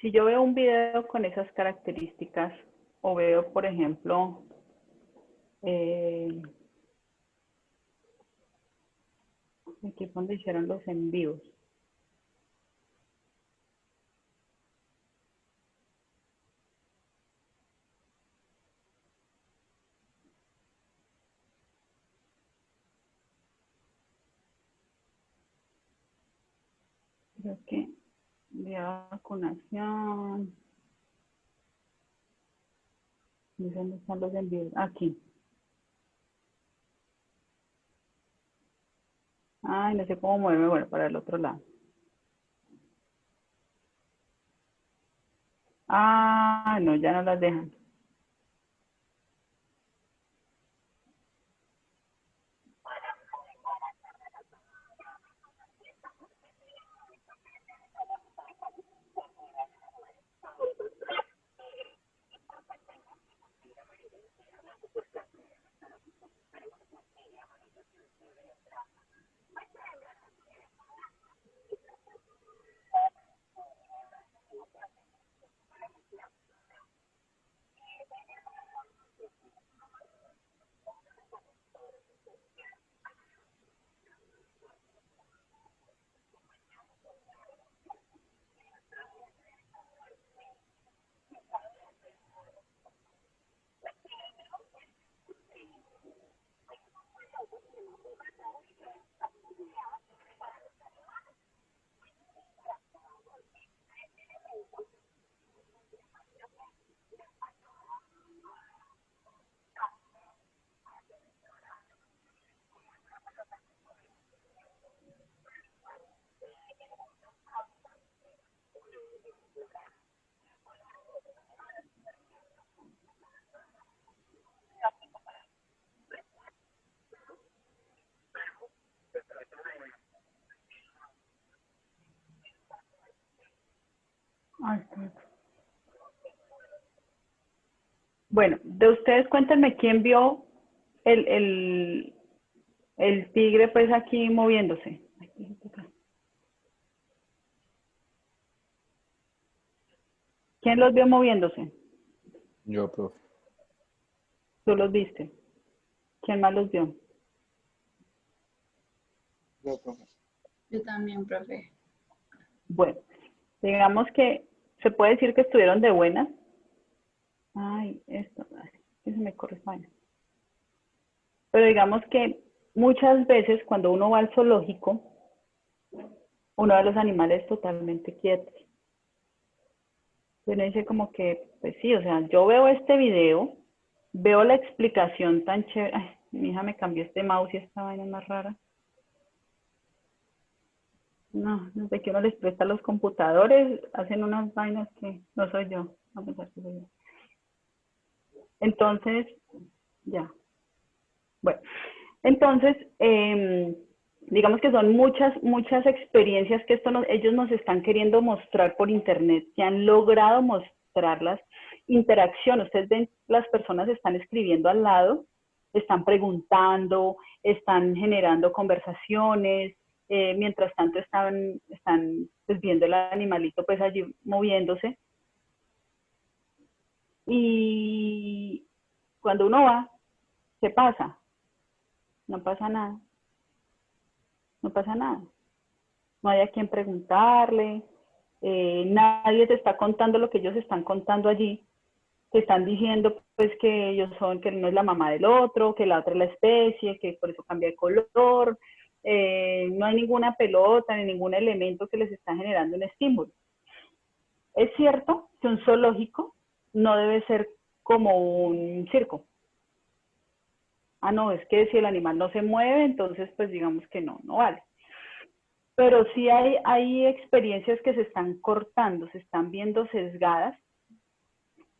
Si yo veo un video con esas características, o veo, por ejemplo, aquí es donde hicieron los envíos. Creo que de vacunación. No sé dónde están los envíos. Aquí. Ay, no sé cómo moverme. Bueno, para el otro lado. Ah, no, ya no las dejan. Ay, sí. Bueno, de ustedes cuéntenme quién vio el tigre pues aquí moviéndose. ¿Quién los vio moviéndose? Yo, profe. Tú los viste. ¿Quién más los vio? Yo, profe. Yo también, profe. Bueno, digamos que se puede decir que estuvieron de buenas. Ay, esto, ay, que se me corre esta vaina. Pero digamos que muchas veces cuando uno va al zoológico, uno ve a los animales totalmente quietos. Uno dice como que, pues sí, o sea, yo veo este video, veo la explicación tan chévere. Ay, mi hija me cambió este mouse y esta vaina es más rara. No, desde que uno les presta los computadores, hacen unas vainas que no soy yo. A pensar que soy yo. Entonces, ya. Bueno, entonces, digamos que son muchas experiencias que ellos nos están queriendo mostrar por internet, que han logrado mostrarlas. Interacción, ustedes ven, las personas están escribiendo al lado, están preguntando, están generando conversaciones, mientras tanto están pues, viendo el animalito pues allí moviéndose. Y cuando uno va, ¿qué pasa? No pasa nada. No pasa nada. No hay a quien preguntarle. Nadie te está contando lo que ellos están contando allí. Te están diciendo pues que ellos son, que uno es la mamá del otro, que la otra es la especie, que por eso cambia de color. No hay ninguna pelota ni ningún elemento que les está generando un estímulo. Es cierto que un zoológico no debe ser como un circo. Ah, no, es que si el animal no se mueve, entonces pues digamos que no vale. Pero sí hay experiencias que se están cortando, se están viendo sesgadas,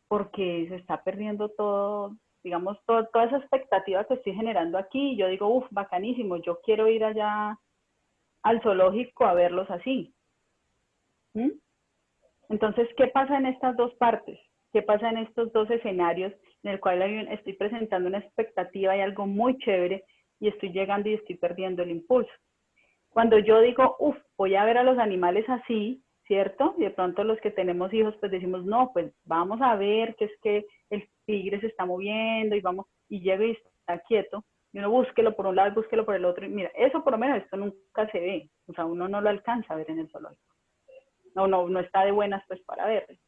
porque se está perdiendo todo, digamos, toda esa expectativa que estoy generando aquí. Y yo digo, uff, bacanísimo, yo quiero ir allá al zoológico a verlos así. ¿Mm? Entonces, ¿qué pasa en estas dos partes? ¿Qué pasa en estos dos escenarios en el cual estoy presentando una expectativa y algo muy chévere y estoy llegando y estoy perdiendo el impulso? Cuando yo digo, uff, voy a ver a los animales así, ¿cierto? Y de pronto los que tenemos hijos, pues decimos, no, pues vamos a ver que es que el tigre se está moviendo y vamos, y llega y está quieto, y uno búsquelo por un lado y búsquelo por el otro, y mira, eso por lo menos esto nunca se ve, o sea, uno no lo alcanza a ver en el zoológico. No está de buenas pues para verlo.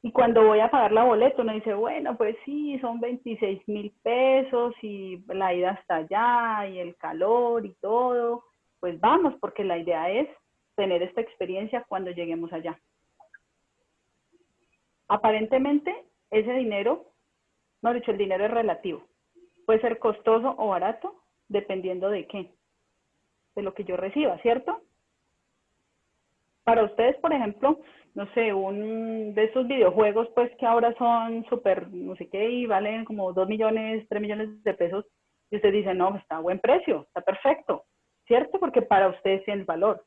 Y cuando voy a pagar la boleta, uno dice, bueno, pues sí, son 26.000 pesos y la ida hasta allá y el calor y todo. Pues vamos, porque la idea es tener esta experiencia cuando lleguemos allá. Aparentemente, ese dinero, no dicho, el dinero es relativo. Puede ser costoso o barato, dependiendo de qué, de lo que yo reciba, ¿cierto? Para ustedes, por ejemplo, no sé, un de esos videojuegos, pues que ahora son súper, no sé qué, y valen como 2 millones, 3 millones de pesos, y ustedes dicen, no, está a buen precio, está perfecto, ¿cierto? Porque para ustedes tiene el valor.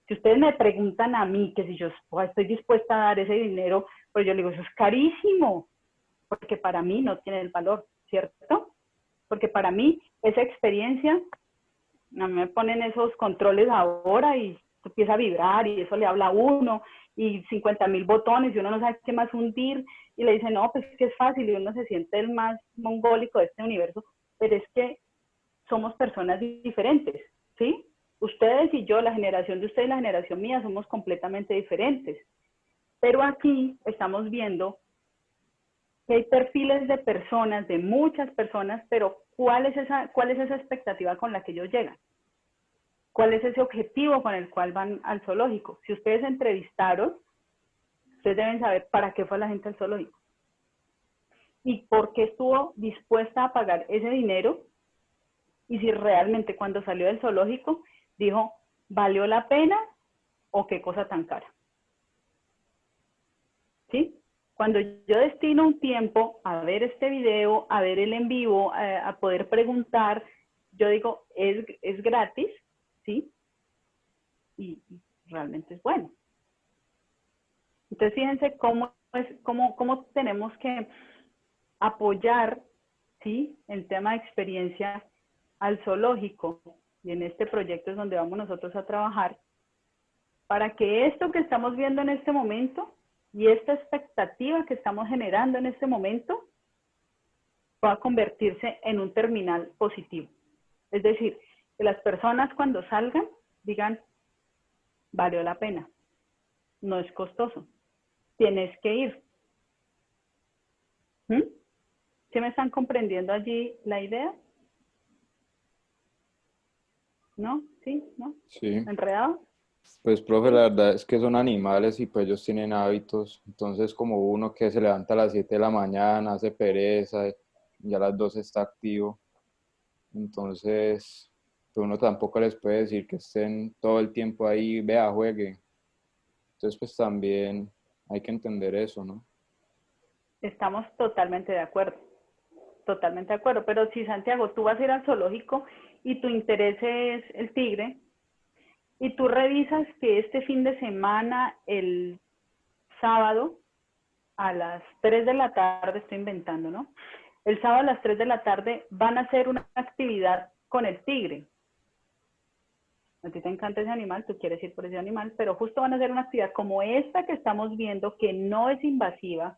Si ustedes me preguntan a mí que si yo estoy dispuesta a dar ese dinero, pues yo le digo, eso es carísimo, porque para mí no tiene el valor, ¿cierto? Porque para mí esa experiencia, a mí me ponen esos controles ahora y empieza a vibrar y eso le habla a uno y 50.000 botones y uno no sabe qué más hundir y le dice, no, pues es que es fácil y uno se siente el más mongólico de este universo, pero es que somos personas diferentes, ¿sí? Ustedes y yo, la generación de ustedes y la generación mía somos completamente diferentes, pero aquí estamos viendo que hay perfiles de personas, de muchas personas, pero ¿cuál es esa expectativa con la que ellos llegan? ¿Cuál es ese objetivo con el cual van al zoológico? Si ustedes entrevistaron, ustedes deben saber para qué fue la gente al zoológico. Y por qué estuvo dispuesta a pagar ese dinero. Y si realmente cuando salió del zoológico dijo, ¿valió la pena o qué cosa tan cara? ¿Sí? Cuando yo destino un tiempo a ver este video, a ver el en vivo, a poder preguntar, yo digo, es gratis, ¿sí? Y realmente es bueno. Entonces, fíjense cómo tenemos que apoyar, ¿sí?, el tema de experiencia al zoológico. Y en este proyecto es donde vamos nosotros a trabajar para que esto que estamos viendo en este momento y esta expectativa que estamos generando en este momento pueda convertirse en un terminal positivo. Es decir, que las personas cuando salgan digan, valió la pena, no es costoso, tienes que ir. ¿Sí me están comprendiendo allí la idea? ¿No? ¿Sí? ¿No? Sí. ¿Enredado? Pues, profe, la verdad es que son animales y pues ellos tienen hábitos. Entonces, como uno que se levanta a las 7 de la mañana, hace pereza, y a las 2 está activo. Entonces, pues uno tampoco les puede decir que estén todo el tiempo ahí, vea, juegue. Entonces, pues también hay que entender eso, ¿no? Estamos totalmente de acuerdo. Totalmente de acuerdo. Pero si, Santiago, tú vas a ir al zoológico y tu interés es el tigre, y tú revisas que este fin de semana, el sábado, a las 3 de la tarde, estoy inventando, ¿no? El sábado a las 3 de la tarde van a hacer una actividad con el tigre. A ti te encanta ese animal, tú quieres ir por ese animal, pero justo van a hacer una actividad como esta que estamos viendo, que no es invasiva,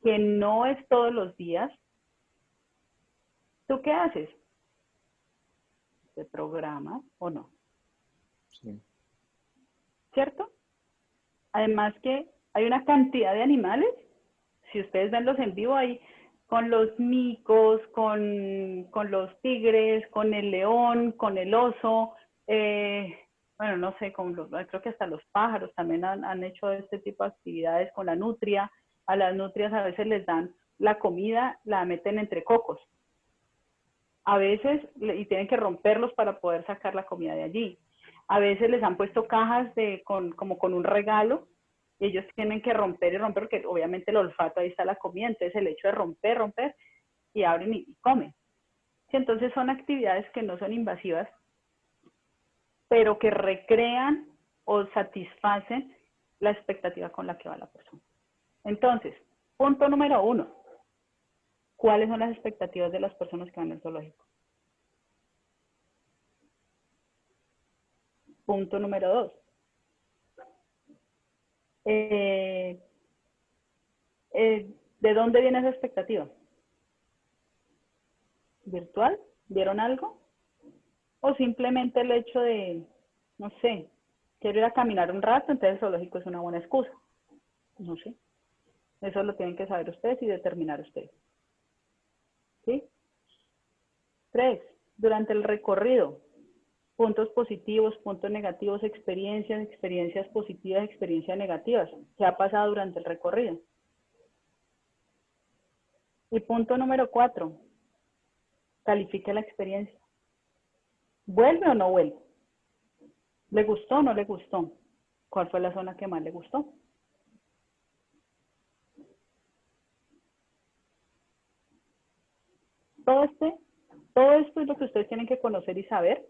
que no es todos los días. ¿Tú qué haces? ¿Te programas o no? Sí. ¿Cierto? Además que hay una cantidad de animales, si ustedes ven los en vivo, hay con los micos, con los tigres, con el león, con el oso, bueno, no sé, creo que hasta los pájaros también han hecho este tipo de actividades con la nutria. A las nutrias a veces les dan la comida, la meten entre cocos. A veces, y tienen que romperlos para poder sacar la comida de allí. A veces les han puesto cajas como con un regalo, y ellos tienen que romper y romper, porque obviamente el olfato, ahí está la comida, entonces el hecho de romper, y abren y comen. Sí, entonces son actividades que no son invasivas, pero que recrean o satisfacen la expectativa con la que va la persona. Entonces, punto número 1. ¿Cuáles son las expectativas de las personas que van al zoológico? Punto número 2. Eh, ¿De dónde viene esa expectativa? ¿Virtual? ¿Vieron algo? ¿O simplemente el hecho de, no sé, quiero ir a caminar un rato, entonces el zoológico es una buena excusa? No sé. Eso lo tienen que saber ustedes y determinar ustedes. ¿Sí? 3. Durante el recorrido, puntos positivos, puntos negativos, experiencias positivas, experiencias negativas. ¿Qué ha pasado durante el recorrido? Y punto número 4, califique la experiencia. ¿Vuelve o no vuelve? ¿Le gustó o no le gustó? ¿Cuál fue la zona que más le gustó? Todo esto es lo que ustedes tienen que conocer y saber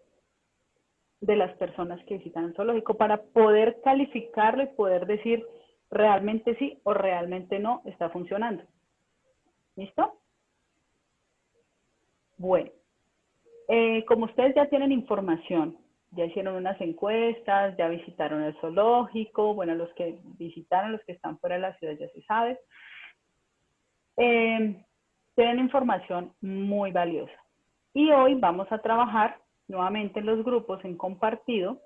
de las personas que visitan el zoológico para poder calificarlo y poder decir realmente sí o realmente no está funcionando. ¿Listo? Bueno, como ustedes ya tienen información, ya hicieron unas encuestas, ya visitaron el zoológico, bueno, los que visitaron, los que están fuera de la ciudad ya se sabe, tienen información muy valiosa. Y hoy vamos a trabajar nuevamente en los grupos en compartido.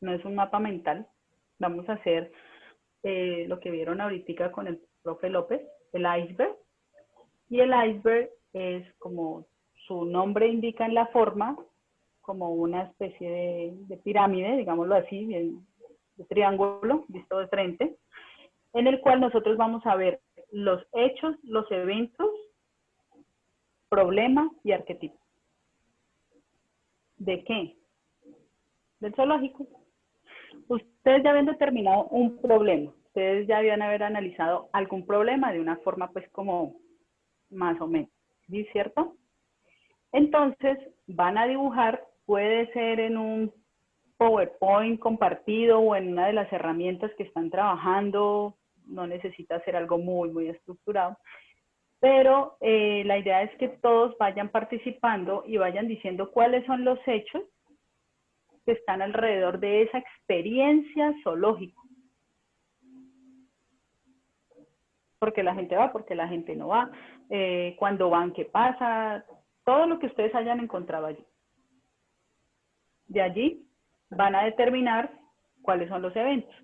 No es un mapa mental, vamos a hacer lo que vieron ahorita con el profe López, el iceberg. Y el iceberg es, como su nombre indica en la forma, como una especie de pirámide, digámoslo así, de triángulo, visto de frente, en el cual nosotros vamos a ver los hechos, los eventos, problemas y arquetipos. ¿De qué? Del zoológico. Ustedes ya habían determinado un problema, ustedes ya habían haber analizado algún problema de una forma pues como más o menos, ¿sí? ¿Cierto? Entonces van a dibujar, puede ser en un PowerPoint compartido o en una de las herramientas que están trabajando, no necesita ser algo muy estructurado, pero la idea es que todos vayan participando y vayan diciendo cuáles son los hechos que están alrededor de esa experiencia zoológica. Porque la gente va, porque la gente no va, cuando van, qué pasa, todo lo que ustedes hayan encontrado allí. De allí van a determinar cuáles son los eventos.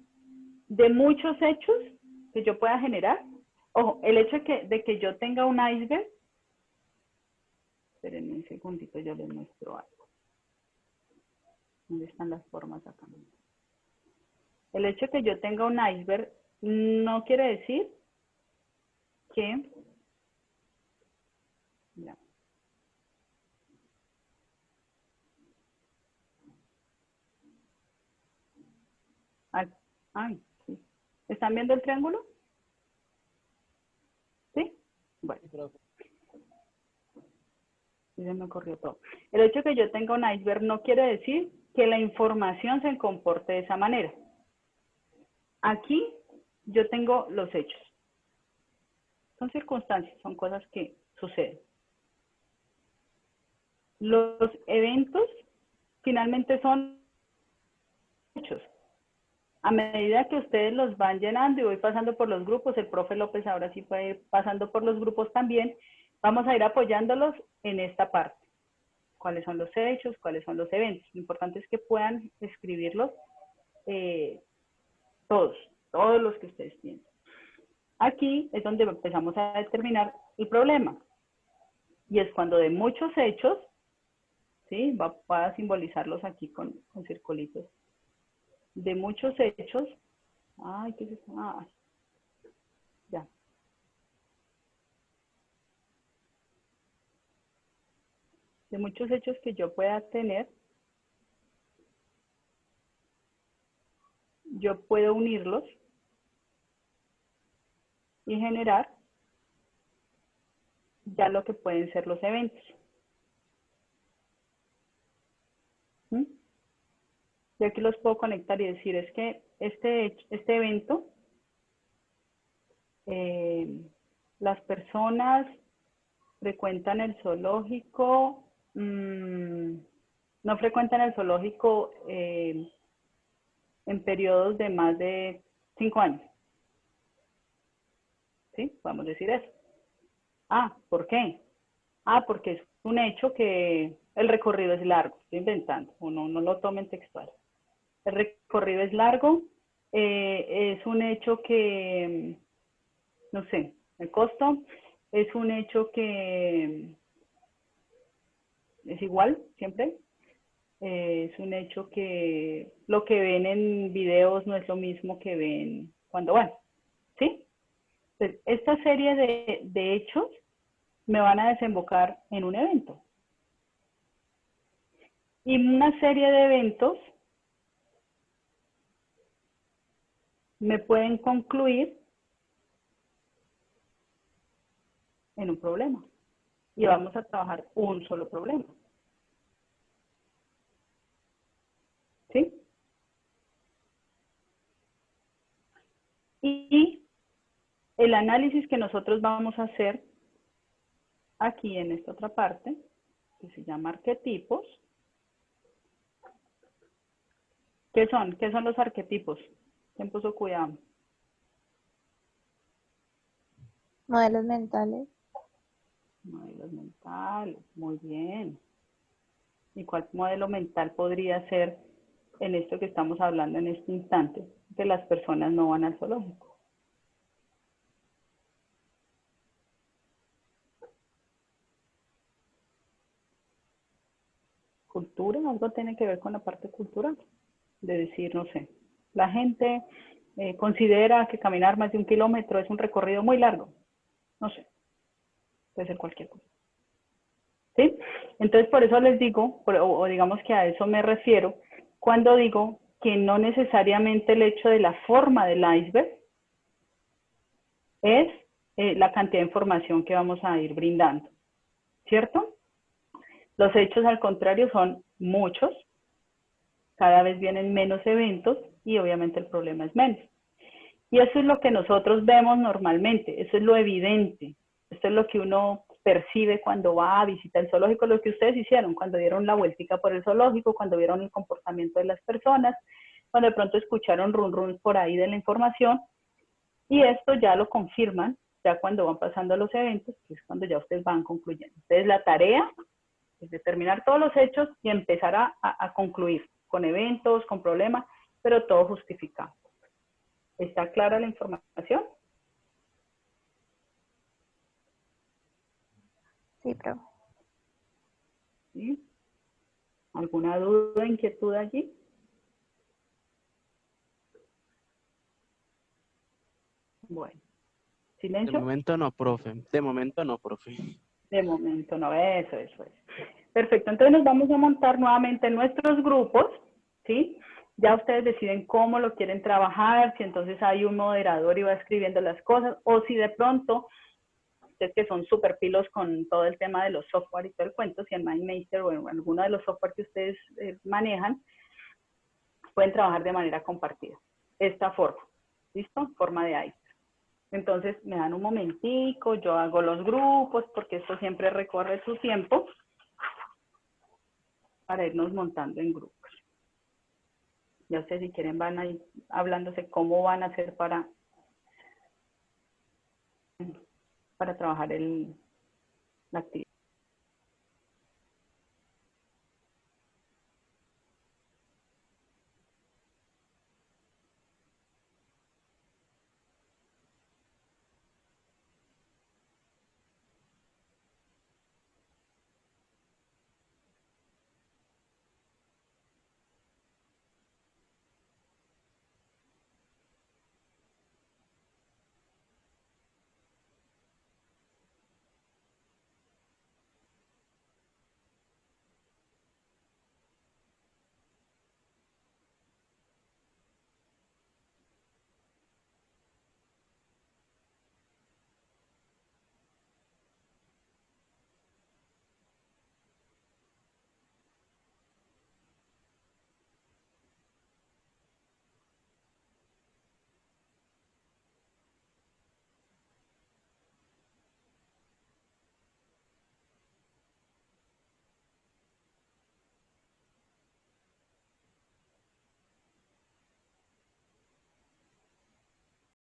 De muchos hechos que yo pueda generar, ojo, el hecho de que yo tenga un iceberg, espérenme un segundito, yo les muestro algo. ¿Dónde están las formas acá? El hecho de que yo tenga un iceberg no quiere decir que... Ya. Ay, sí. ¿Están viendo el triángulo? ¿Sí? Bueno. Sí, se me ocurrió todo. El hecho de que yo tenga un iceberg no quiere decir que la información se comporte de esa manera. Aquí yo tengo los hechos. Son circunstancias, son cosas que suceden. Los eventos finalmente son hechos. A medida que ustedes los van llenando y voy pasando por los grupos, el profe López ahora sí puede ir pasando por los grupos también, vamos a ir apoyándolos en esta parte. ¿Cuáles son los hechos? ¿Cuáles son los eventos? Lo importante es que puedan escribirlos todos los que ustedes tienen. Aquí es donde empezamos a determinar el problema. Y es cuando de muchos hechos, ¿sí? Va a simbolizarlos aquí con circulitos. De muchos hechos, ay, ¿qué es eso? Ah, ya. De muchos hechos que yo pueda tener, yo puedo unirlos y generar ya lo que pueden ser los eventos. ¿Mm? Y aquí los puedo conectar y decir, es que este evento, las personas frecuentan el zoológico, no frecuentan el zoológico en periodos de más de 5 años. ¿Sí? Podemos decir eso. Ah, ¿por qué? Ah, porque es un hecho que el recorrido es largo. Estoy inventando, no lo tomen textual. El recorrido es largo, es un hecho que, no sé, el costo es un hecho que es igual siempre. Es un hecho que lo que ven en videos no es lo mismo que ven cuando van. ¿Sí? Entonces, esta serie de hechos me van a desembocar en un evento. Y una serie de eventos me pueden concluir en un problema. Y vamos a trabajar un solo problema. ¿Sí? Y el análisis que nosotros vamos a hacer aquí en esta otra parte, que se llama arquetipos. ¿Qué son? ¿Qué son los arquetipos? ¿Quién puso cuidado? Modelos mentales. Modelos mentales, muy bien. ¿Y cuál modelo mental podría ser en esto que estamos hablando en este instante? Que las personas no van al zoológico. Cultura, algo tiene que ver con la parte cultural. De decir, no sé, la gente considera que caminar más de 1 kilómetro es un recorrido muy largo. No sé, puede ser cualquier cosa. ¿Sí? Entonces, por eso les digo, o digamos que a eso me refiero, cuando digo que no necesariamente el hecho de la forma del iceberg es la cantidad de información que vamos a ir brindando, ¿cierto? Los hechos, al contrario, son muchos, cada vez vienen menos eventos y obviamente el problema es menos. Y eso es lo que nosotros vemos normalmente, eso es lo evidente, esto es lo que uno percibe cuando va a visitar el zoológico, lo que ustedes hicieron, cuando dieron la vueltica por el zoológico, cuando vieron el comportamiento de las personas, cuando de pronto escucharon run por ahí de la información, y esto ya lo confirman, ya cuando van pasando los eventos, que es cuando ya ustedes van concluyendo. Entonces la tarea es determinar todos los hechos y empezar a concluir con eventos, con problemas, pero todo justificado. ¿Está clara la información? Sí, profe. ¿Sí? ¿Alguna duda, inquietud allí? Bueno. ¿Silencio? De momento no, profe. De momento no, profe. De momento no, eso es. Perfecto, entonces nos vamos a montar nuevamente en nuestros grupos, ¿sí? Ya ustedes deciden cómo lo quieren trabajar, si entonces hay un moderador y va escribiendo las cosas, o si de pronto, ustedes que son súper pilos con todo el tema de los software y todo el cuento, si en MindMaster o en alguno de los software que ustedes manejan, pueden trabajar de manera compartida. Esta forma, ¿listo? Forma de iceberg. Entonces me dan un momentico, yo hago los grupos, porque esto siempre recorre su tiempo, para irnos montando en grupos. Ya ustedes si quieren van a ir hablándose cómo van a hacer para trabajar la actividad.